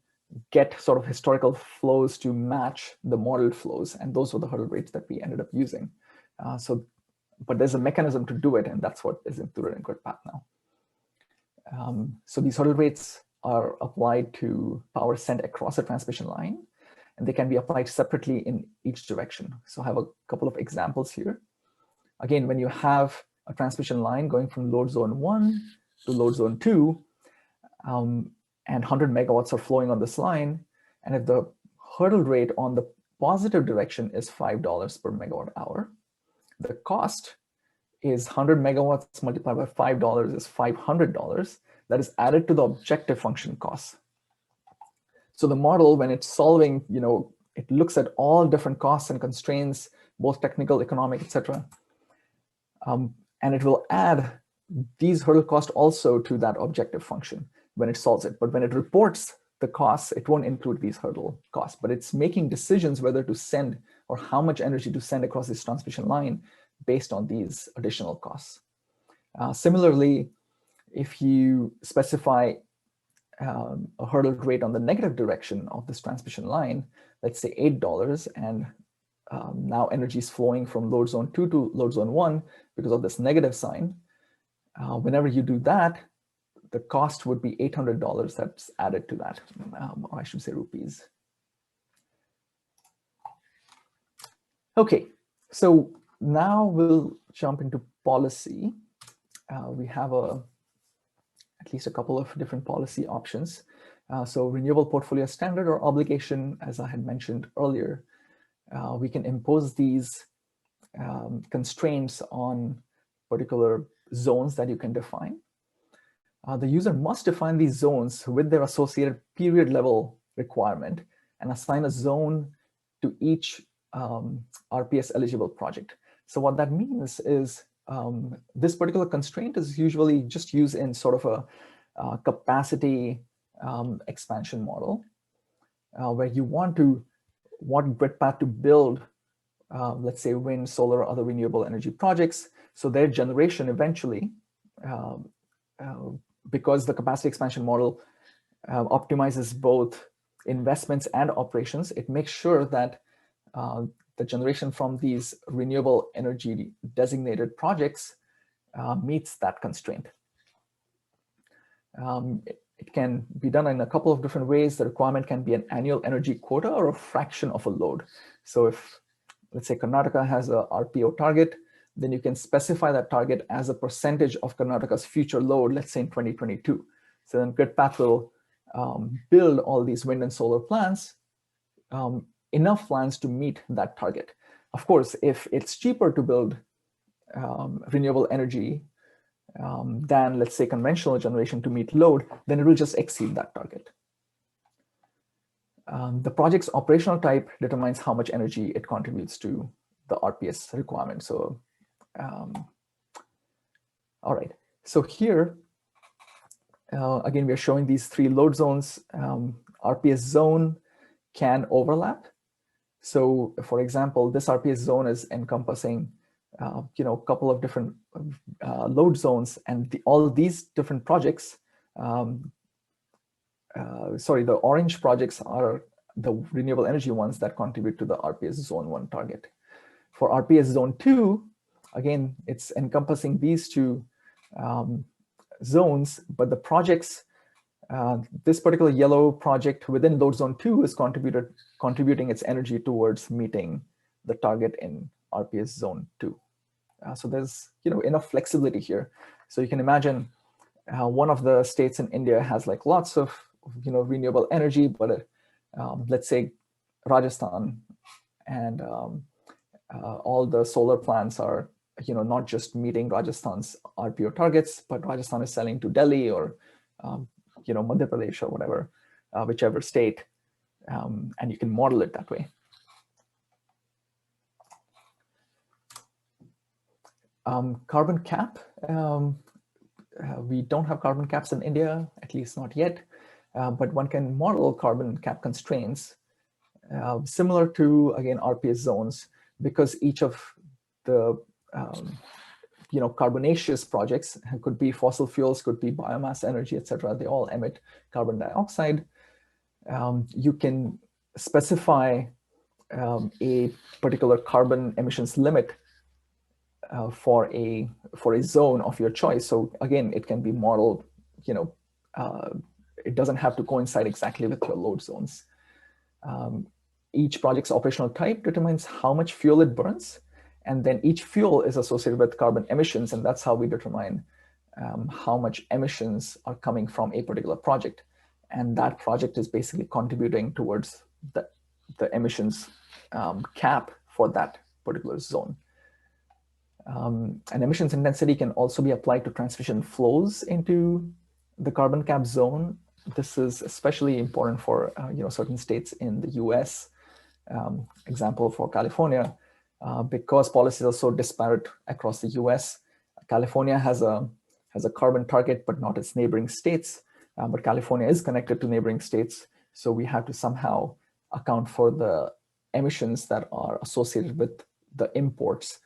B: get sort of historical flows to match the modeled flows. And those were the hurdle rates that we ended up using. But there's a mechanism to do it, and that's what is included in GridPath now. So these hurdle rates are applied to power sent across a transmission line, and they can be applied separately in each direction. So I have a couple of examples here. Again, when you have a transmission line going from load zone 1 to load zone 2, and 100 megawatts are flowing on this line, and if the hurdle rate on the positive direction is $5 per megawatt hour, the cost is 100 megawatts multiplied by $5 is $500. That is added to the objective function cost. So the model, when it's solving, it looks at all different costs and constraints, both technical, economic, etc. And it will add these hurdle costs also to that objective function when it solves it. But when it reports the costs, it won't include these hurdle costs, but it's making decisions whether to send or how much energy to send across this transmission line based on these additional costs. Similarly, if you specify a hurdle rate on the negative direction of this transmission line, let's say $8, and now energy is flowing from load zone 2 to load zone 1 because of this negative sign. Whenever you do that, the cost would be $800 that's added to that, or I should say rupees. Okay, so now we'll jump into policy. We have at least a couple of different policy options. So renewable portfolio standard or obligation, as I had mentioned earlier, we can impose these constraints on particular zones that you can define. The user must define these zones with their associated period level requirement and assign a zone to each RPS eligible project. So what that means is this particular constraint is usually just used in sort of a capacity expansion model, where you want GridPath to build, let's say, wind, solar, or other renewable energy projects. So their generation eventually, because the capacity expansion model optimizes both investments and operations, it makes sure that the generation from these renewable energy designated projects meets that constraint. It can be done in a couple of different ways. The requirement can be an annual energy quota or a fraction of a load. So if, let's say, Karnataka has a RPO target, then you can specify that target as a percentage of Karnataka's future load, let's say in 2022. So then GridPath will build all these wind and solar plants, enough plants to meet that target. Of course, if it's cheaper to build renewable energy than, let's say, conventional generation to meet load, then it will just exceed that target. The project's operational type determines how much energy it contributes to the RPS requirement. So, all right. So here, again, we're showing these three load zones. RPS zone can overlap. So, for example, this RPS zone is encompassing a couple of different load zones, and all these different projects, the orange projects are the renewable energy ones that contribute to the RPS zone 1 target. For RPS zone 2, again, it's encompassing these two zones, but the projects, this particular yellow project within load zone 2 is contributing its energy towards meeting the target in RPS zone 2. So there's enough flexibility here. So you can imagine one of the states in India has like lots of renewable energy, but let's say Rajasthan, and all the solar plants are not just meeting Rajasthan's RPO targets, but Rajasthan is selling to Delhi or Madhya Pradesh or whatever, whichever state, and you can model it that way. Carbon cap. We don't have carbon caps in India, at least not yet, but one can model carbon cap constraints similar to, again, RPS zones, because each of the carbonaceous projects could be fossil fuels, could be biomass energy, etc. They all emit carbon dioxide. You can specify a particular carbon emissions limit for a zone of your choice. So again, it can be modeled, it doesn't have to coincide exactly with your load zones. Each project's operational type determines how much fuel it burns, and then each fuel is associated with carbon emissions, and that's how we determine how much emissions are coming from a particular project. And that project is basically contributing towards the emissions cap for that particular zone. And emissions intensity can also be applied to transmission flows into the carbon cap zone. This is especially important for certain states in the US. Example for California, because policies are so disparate across the US. California has a carbon target, but not its neighboring states. But California is connected to neighboring states, so we have to somehow account for the emissions that are associated with the imports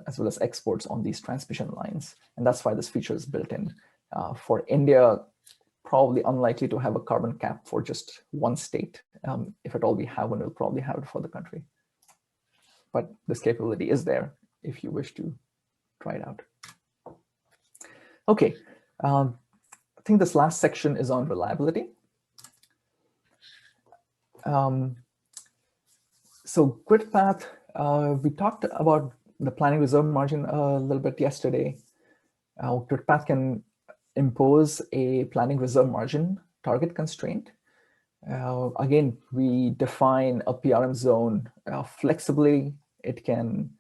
B: as well as exports on these transmission lines. And that's why this feature is built in. For India, probably unlikely to have a carbon cap for just one state. If at all we have one, we'll probably have it for the country. But this capability is there if you wish to try it out. Okay, I think this last section is on reliability. So GridPath, we talked about the planning reserve margin a little bit yesterday. GridPath can impose a planning reserve margin target constraint. Again, we define a PRM zone flexibly. It can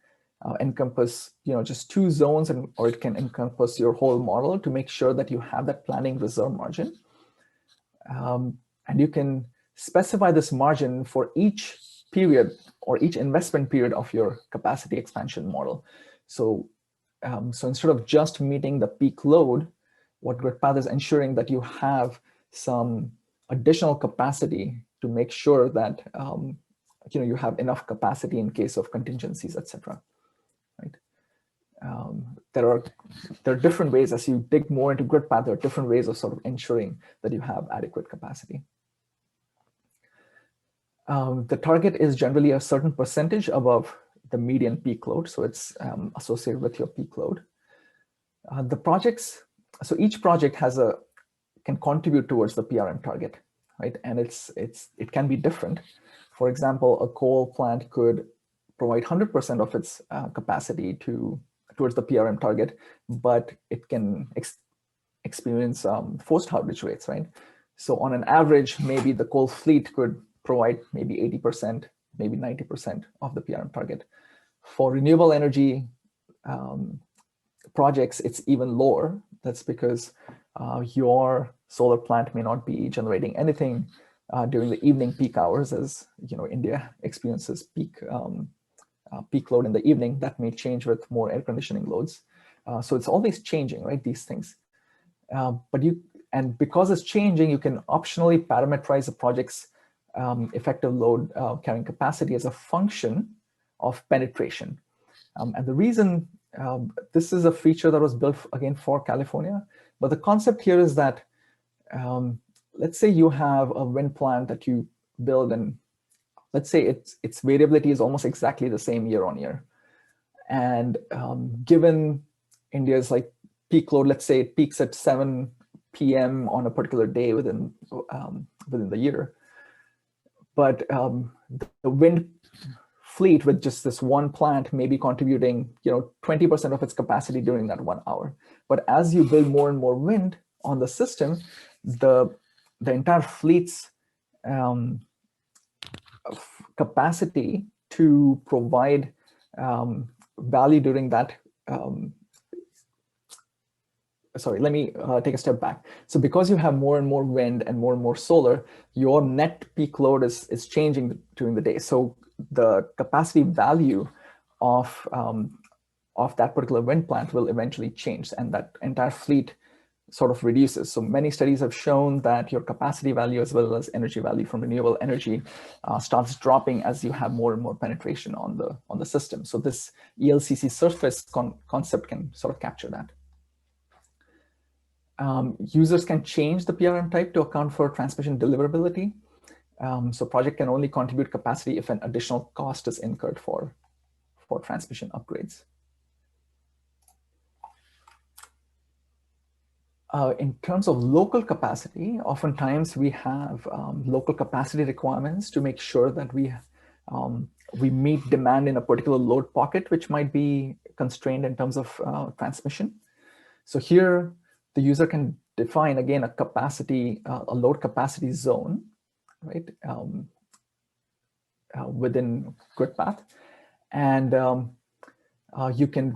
B: encompass just 2 zones, or it can encompass your whole model to make sure that you have that planning reserve margin. And you can specify this margin for each period or each investment period of your capacity expansion model. So, so instead of just meeting the peak load, what GridPath is ensuring that you have some additional capacity to make sure that you have enough capacity in case of contingencies, etc. Right? There are different ways, as you dig more into GridPath, there are different ways of sort of ensuring that you have adequate capacity. The target is generally a certain percentage above the median peak load, so it's associated with your peak load. The projects, so each project can contribute towards the PRM target, right? And it can be different. For example, a coal plant could provide 100% of its capacity towards the PRM target, but it can experience forced outage rates, right? So on an average, maybe the coal fleet could provide maybe 80%, maybe 90% of the PRM target. For renewable energy projects, it's even lower. That's because your solar plant may not be generating anything during the evening peak hours, as India experiences peak load in the evening. That may change with more air conditioning loads. So it's always changing, right? These things. And because it's changing, you can optionally parameterize the project's effective load carrying capacity as a function of penetration. And the reason this is a feature that was built again for California, but the concept here is that let's say you have a wind plant that you build, and let's say its variability is almost exactly the same year on year. And given India's like peak load, let's say it peaks at 7 p.m. on a particular day within the year. But the wind fleet with just this one plant may be contributing 20% of its capacity during that 1 hour. But as you build more and more wind on the system, the entire fleet's capacity to provide value during that sorry, let me take a step back. So because you have more and more wind and more solar, your net peak load is changing during the day. So the capacity value of that particular wind plant will eventually change, and that entire fleet sort of reduces. So many studies have shown that your capacity value as well as energy value from renewable energy starts dropping as you have more and more penetration on the system. So this ELCC surface concept can sort of capture that. Users can change the PRM type to account for transmission deliverability. So project can only contribute capacity if an additional cost is incurred for transmission upgrades. In terms of local capacity, oftentimes we have local capacity requirements to make sure that we meet demand in a particular load pocket, which might be constrained in terms of transmission. So here, the user can define, again, a load capacity zone, right, within GridPath. And you can,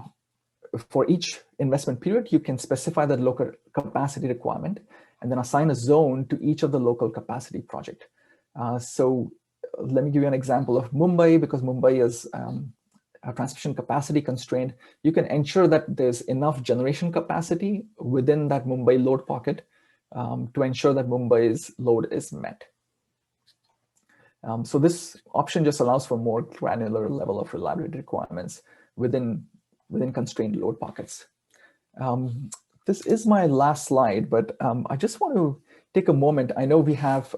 B: for each investment period, you can specify the local capacity requirement and then assign a zone to each of the local capacity project. So let me give you an example of Mumbai, because Mumbai is a transmission capacity constraint. You can ensure that there's enough generation capacity within that Mumbai load pocket to ensure that Mumbai's load is met. So this option just allows for more granular level of reliability requirements within constrained load pockets. This is my last slide, but I just want to take a moment. I know we have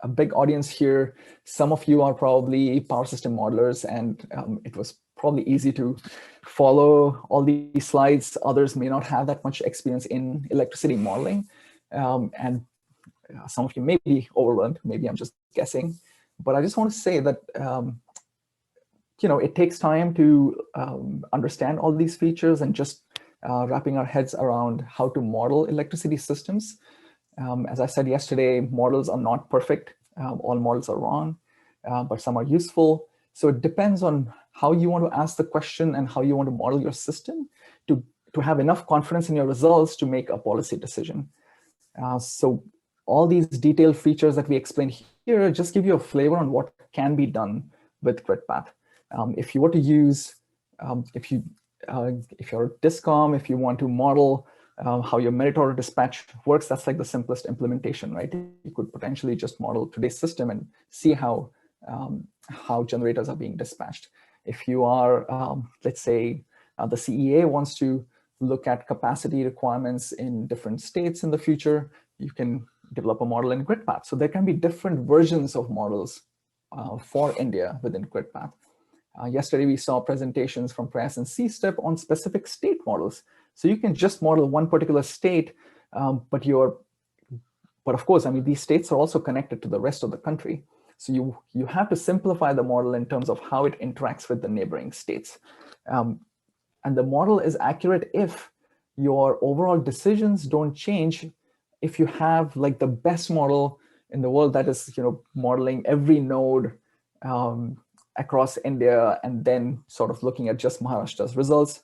B: a big audience here. Some of you are probably power system modelers, and it was probably easy to follow all these slides. Others may not have that much experience in electricity modeling. And some of you may be overwhelmed. Maybe I'm just guessing. But I just want to say that it takes time to understand all these features and just wrapping our heads around how to model electricity systems. As I said yesterday, models are not perfect. All models are wrong, but some are useful. So it depends on how you want to ask the question and how you want to model your system to have enough confidence in your results to make a policy decision. So all these detailed features that we explain here just give you a flavor on what can be done with GridPath. If you were to use, if you're a discom, if you want to model how your merit order dispatch works, that's like the simplest implementation, right? You could potentially just model today's system and see how generators are being dispatched. If you are, let's say, the CEA wants to look at capacity requirements in different states in the future, you can develop a model in GridPath. So there can be different versions of models for India within GridPath. Yesterday, we saw presentations from Prayas and CSTEP on specific state models. So you can just model one particular state, but of course, I mean, these states are also connected to the rest of the country. So you have to simplify the model in terms of how it interacts with the neighboring states. And the model is accurate if your overall decisions don't change. If you have like the best model in the world that is, modeling every node across India and then sort of looking at just Maharashtra's results,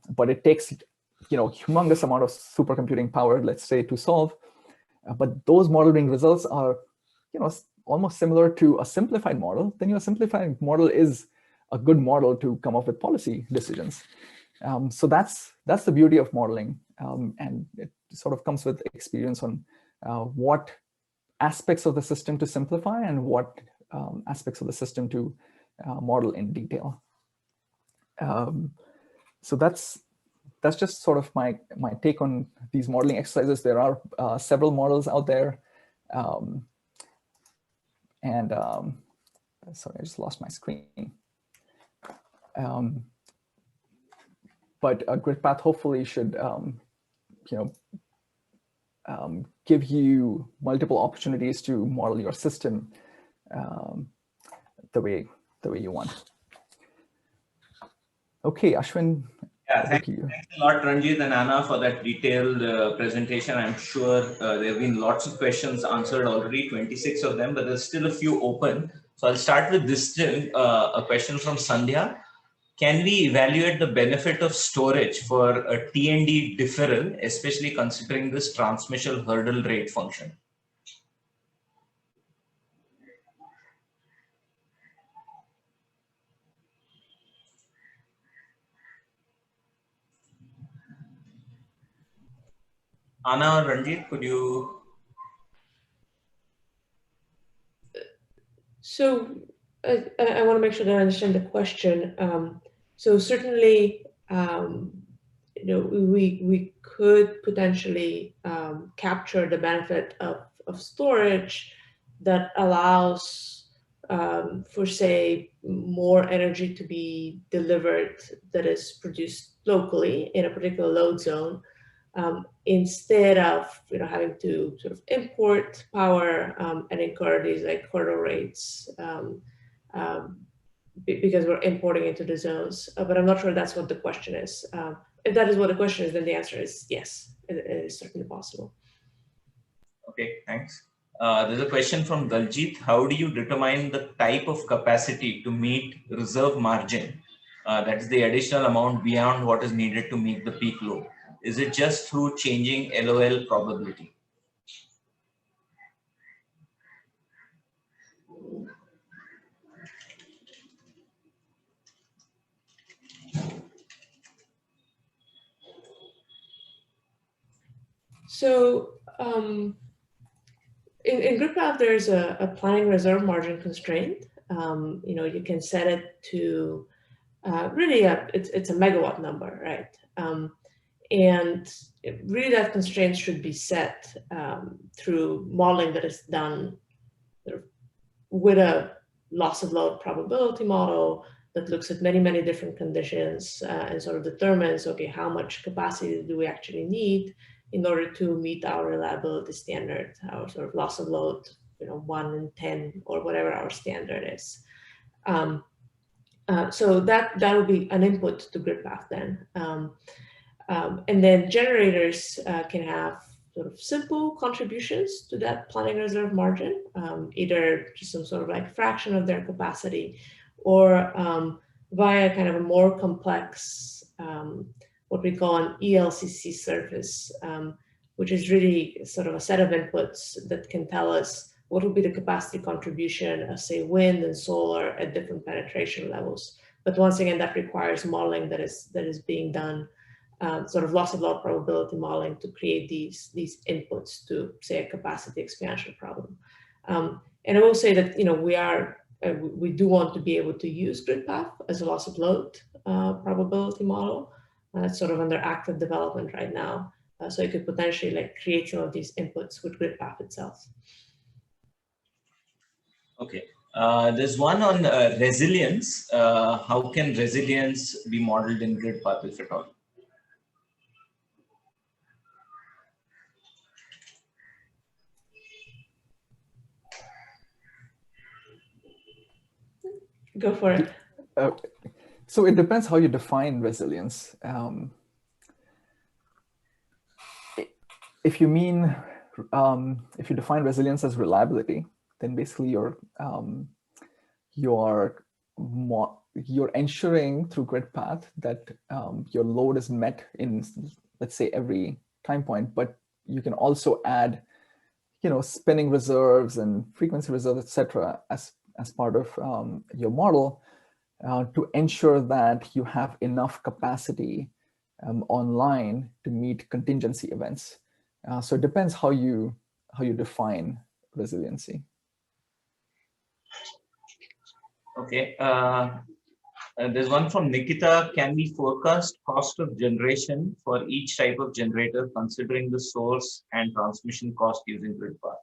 B: but it takes, humongous amount of supercomputing power, let's say, to solve. But those modeling results are, almost similar to a simplified model. Then your simplified model is a good model to come up with policy decisions. So that's the beauty of modeling, and it sort of comes with experience on what aspects of the system to simplify and what aspects of the system to model in detail. So that's just sort of my take on these modeling exercises. There are several models out there, sorry, I just lost my screen. But GridPath hopefully should, give you multiple opportunities to model your system the way you want. Okay, Ashwin.
A: Yeah, thanks a lot, Ranjit and Anna, for that detailed presentation. I'm sure there have been lots of questions answered already, 26 of them, but there's still a few open. So I'll start with this, a question from Sandhya. Can we evaluate the benefit of storage for a T&D deferral, especially considering this transmission hurdle rate function? Anna or Ranjit, could you?
C: So I want to make sure that I understand the question. So certainly, we could potentially capture the benefit of storage that allows for, say, more energy to be delivered that is produced locally in a particular load zone, instead of having to sort of import power and incur these like hurdle rates because we're importing into the zones. But I'm not sure that's what the question is. If that is what the question is, then the answer is yes, it is certainly possible.
A: Okay, thanks. There's a question from Daljit. How do you determine the type of capacity to meet reserve margin? That is the additional amount beyond what is needed to meet the peak load. Is it just through changing LOL probability?
C: So in GridPath, there's a planning reserve margin constraint. You can set it to really it's a megawatt number, right? And really that constraint should be set through modeling that is done with a loss of load probability model that looks at many, many different conditions and sort of determines, okay, how much capacity do we actually need in order to meet our reliability standard, our sort of loss of load, 1 in 10 or whatever our standard is. So that will be an input to GridPath then. And then generators can have sort of simple contributions to that planning reserve margin, either just some sort of like fraction of their capacity or via kind of a more complex, what we call an ELCC service, which is really sort of a set of inputs that can tell us what will be the capacity contribution of, say, wind and solar at different penetration levels. But once again, that requires modeling that is being done, sort of loss of load probability modeling to create these inputs to, say, a capacity expansion problem. And I will say that, you know, we do want to be able to use GridPath as a loss of load probability model. It's sort of under active development right now. So you could potentially like create some of these inputs with GridPath itself.
A: Okay. There's one on resilience. How can resilience be modeled in GridPath, if at all?
C: Go for it.
B: So it depends how you define resilience. If you mean, if you define resilience as reliability, then basically you're ensuring through GridPath that your load is met in, let's say, every time point, but you can also add, you know, spinning reserves and frequency reserves, etc., as part of your model to ensure that you have enough capacity online to meet contingency events. So it depends how you define resiliency.
A: Okay. There's one from Nikita. Can we forecast cost of generation for each type of generator, considering the source and transmission cost using GridPath?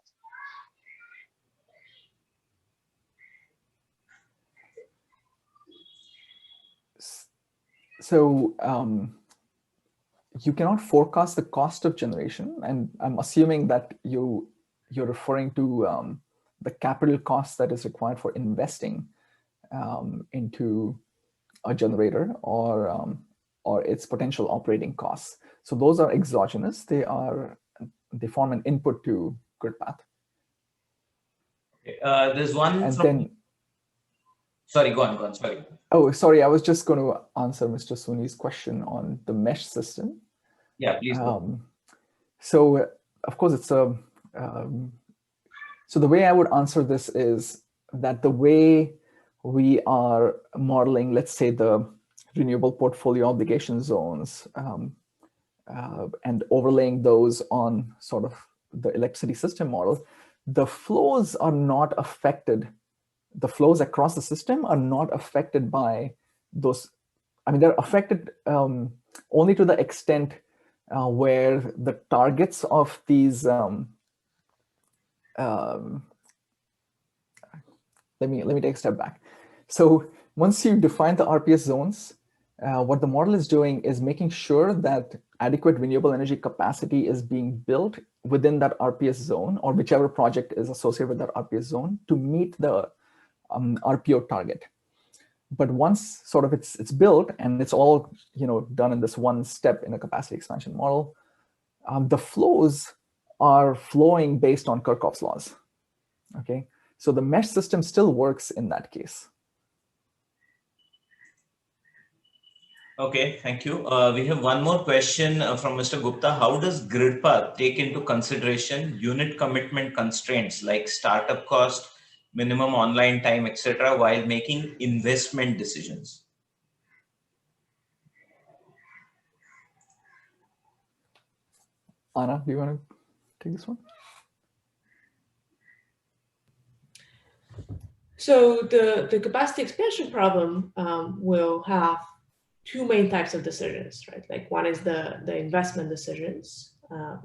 B: So you cannot forecast the cost of generation, and I'm assuming that you're referring to the capital cost that is required for investing into a generator or its potential operating costs. So those are exogenous. They form an input to GridPath.
A: Okay. There's one
B: and
A: from...
B: then.
A: Sorry, go on, sorry.
B: Oh, sorry, I was just going to answer Mr. Suni's question on the mesh system.
A: Yeah, please go.
B: So, of course, it's so the way I would answer this is that the way we are modeling, let's say, the renewable portfolio obligation zones and overlaying those on sort of the electricity system model, the flows are not affected. The flows across the system are not affected by those. I mean, they're affected only to the extent where the targets of these. Let me take a step back. So once you define the RPS zones, what the model is doing is making sure that adequate renewable energy capacity is being built within that RPS zone, or whichever project is associated with that RPS zone, to meet the RPO target. But once sort of it's built and it's all, you know, done in this one step in a capacity expansion model, the flows are flowing based on Kirchhoff's laws. Okay, so the mesh system still works in that case.
A: Okay, thank you. We have one more question from Mr. Gupta. How does GridPath take into consideration unit commitment constraints like startup cost, minimum online time, etc., while making investment decisions?
B: Anna, do you want to take this one?
C: So the capacity expansion problem will have two main types of decisions, right? Like one is the investment decisions,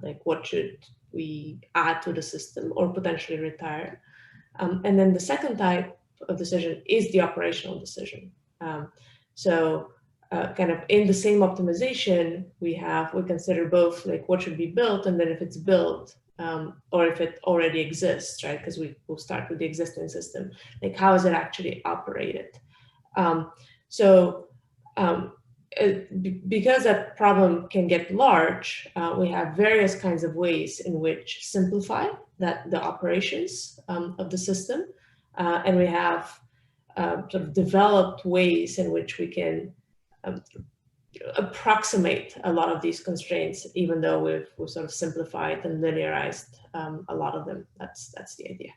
C: like what should we add to the system or potentially retire. And then the second type of decision is the operational decision. So kind of in the same optimization, we consider both like what should be built, and then if it's built, or if it already exists, right? Because we will start with the existing system, like how is it actually operated? Because that problem can get large, we have various kinds of ways in which simplify the operations of the system, and we have sort of developed ways in which we can approximate a lot of these constraints, even though we've sort of simplified and linearized a lot of them. That's the idea.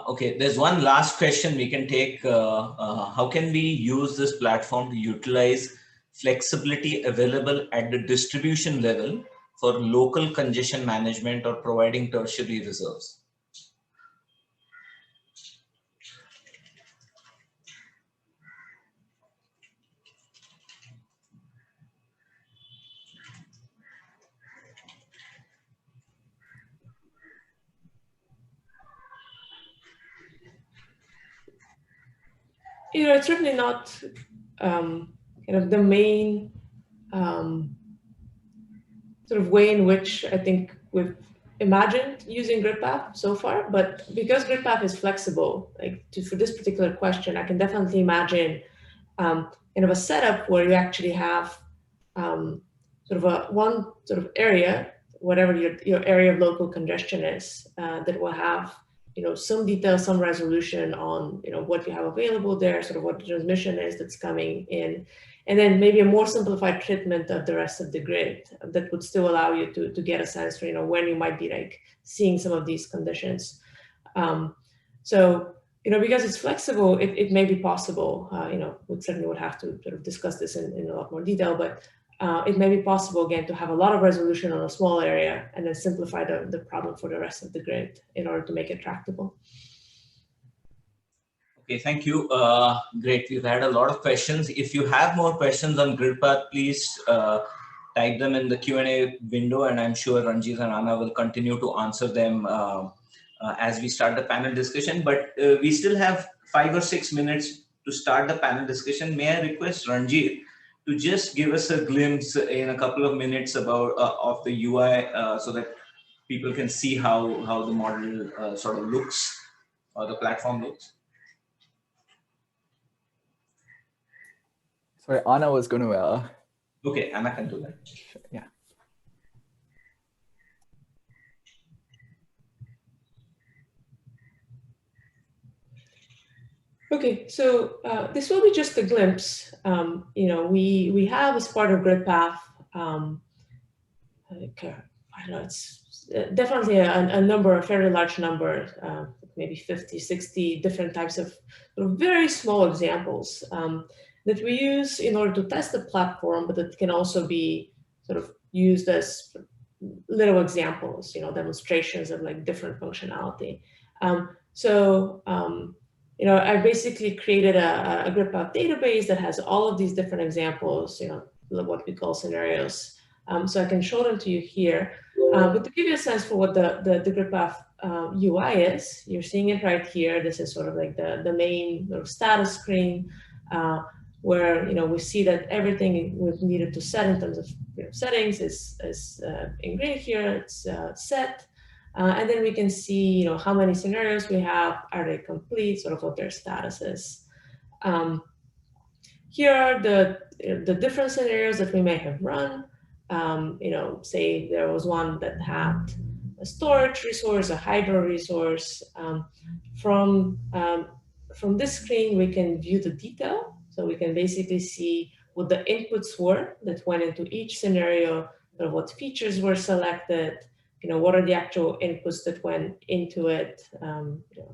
A: Okay, there's one last question we can take. How can we use this platform to utilize flexibility available at the distribution level for local congestion management or providing tertiary reserves?
C: It's certainly not kind of the main sort of way in which I think we've imagined using GridPath so far, but because GridPath is flexible, like for this particular question, I can definitely imagine kind of a setup where you actually have sort of one sort of area, whatever your area of local congestion is, that will have some detail, some resolution on what you have available there, sort of what the transmission is that's coming in, and then maybe a more simplified treatment of the rest of the grid that would still allow you to get a sense for when you might be like seeing some of these conditions. So because it's flexible, it may be possible. We certainly would have to sort of discuss this in a lot more detail, but it may be possible again to have a lot of resolution on a small area and then simplify the problem for the rest of the grid in order to make it tractable.
A: Okay, thank you. Great. We've had a lot of questions. If you have more questions on GridPath, please type them in the Q&A window, and I'm sure Ranjit and Anna will continue to answer them as we start the panel discussion. But we still have 5 or 6 minutes to start the panel discussion. May I request Ranjit to just give us a glimpse in a couple of minutes about of the UI so that people can see how the model sort of looks, or the platform looks.
B: Sorry, Anna was going to.
A: Okay, Anna can do that.
B: Yeah.
C: Okay, so this will be just a glimpse. We have as part of GridPath, I don't know, it's definitely a fairly large number, maybe 50, 60 different types of very small examples that we use in order to test the platform, but that can also be sort of used as little examples, demonstrations of like different functionality. I basically created a GridPath database that has all of these different examples, what we call scenarios. So I can show them to you here. But to give you a sense for what the GridPath UI is, you're seeing it right here. This is sort of like the main status screen where we see that everything we've needed to set in terms of settings is in green here. It's set. And then we can see how many scenarios we have, are they complete, sort of what their status is. Here are the different scenarios that we may have run. Say there was one that had a storage resource, a hydro resource. From this screen, we can view the detail. So we can basically see what the inputs were that went into each scenario, what features were selected, what are the actual inputs that went into it.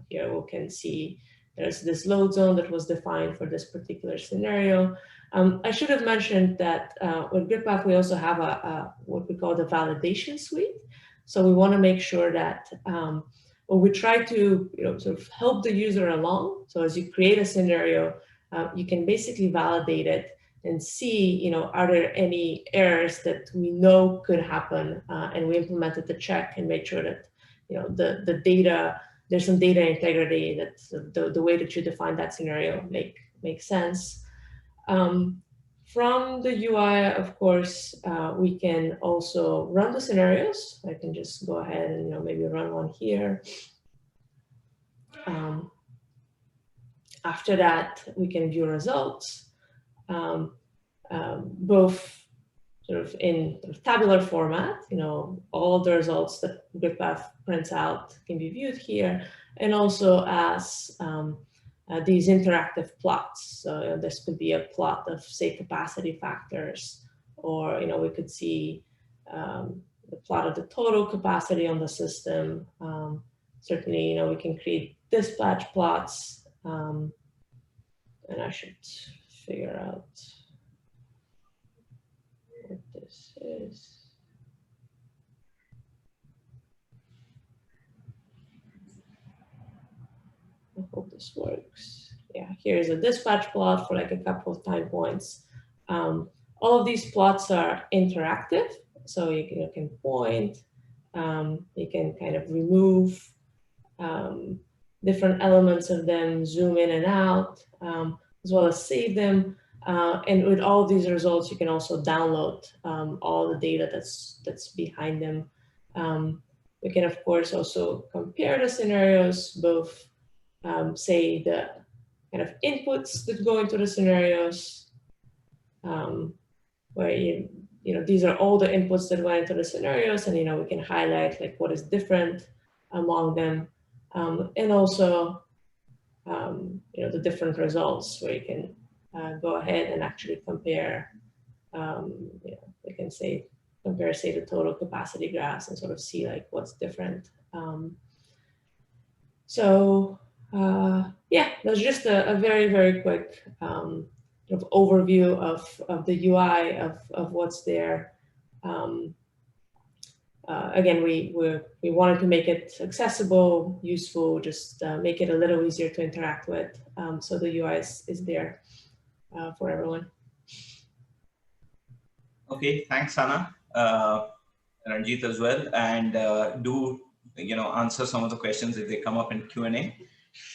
C: Here we can see there's this load zone that was defined for this particular scenario. I should have mentioned that with GridPath, we also have what we call the validation suite. So we want to make sure that we try to sort of help the user along. So as you create a scenario, you can basically validate it and see, are there any errors that we know could happen, and we implemented the check and made sure that, the data, there's some data integrity, that the way that you define that scenario makes sense. From the UI, of course, we can also run the scenarios. I can just go ahead and maybe run one here. After that, we can view results. Both sort of in tabular format, all the results that GridPath prints out can be viewed here, and also as these interactive plots. So this could be a plot of, say, capacity factors, or we could see the plot of the total capacity on the system. Certainly, we can create dispatch plots, and I should figure out what this is. I hope this works. Yeah, here's a dispatch plot for like a couple of time points. All of these plots are interactive, so you can point, you can kind of remove different elements of them, zoom in and out, as well as save them. And with all of these results, you can also download all the data that's behind them. We can, of course, also compare the scenarios, both say the kind of inputs that go into the scenarios, where these are all the inputs that went into the scenarios, and we can highlight like what is different among them, and also the different results, where you can go ahead and actually compare. We can compare the total capacity graphs and sort of see like what's different. Yeah, that's just a very, very quick sort of overview of the UI of what's there. Again, we wanted to make it accessible, useful, just make it a little easier to interact with. So the UI is there for everyone.
A: Okay, thanks, Anna, Ranjit as well, and do answer some of the questions if they come up in Q&A.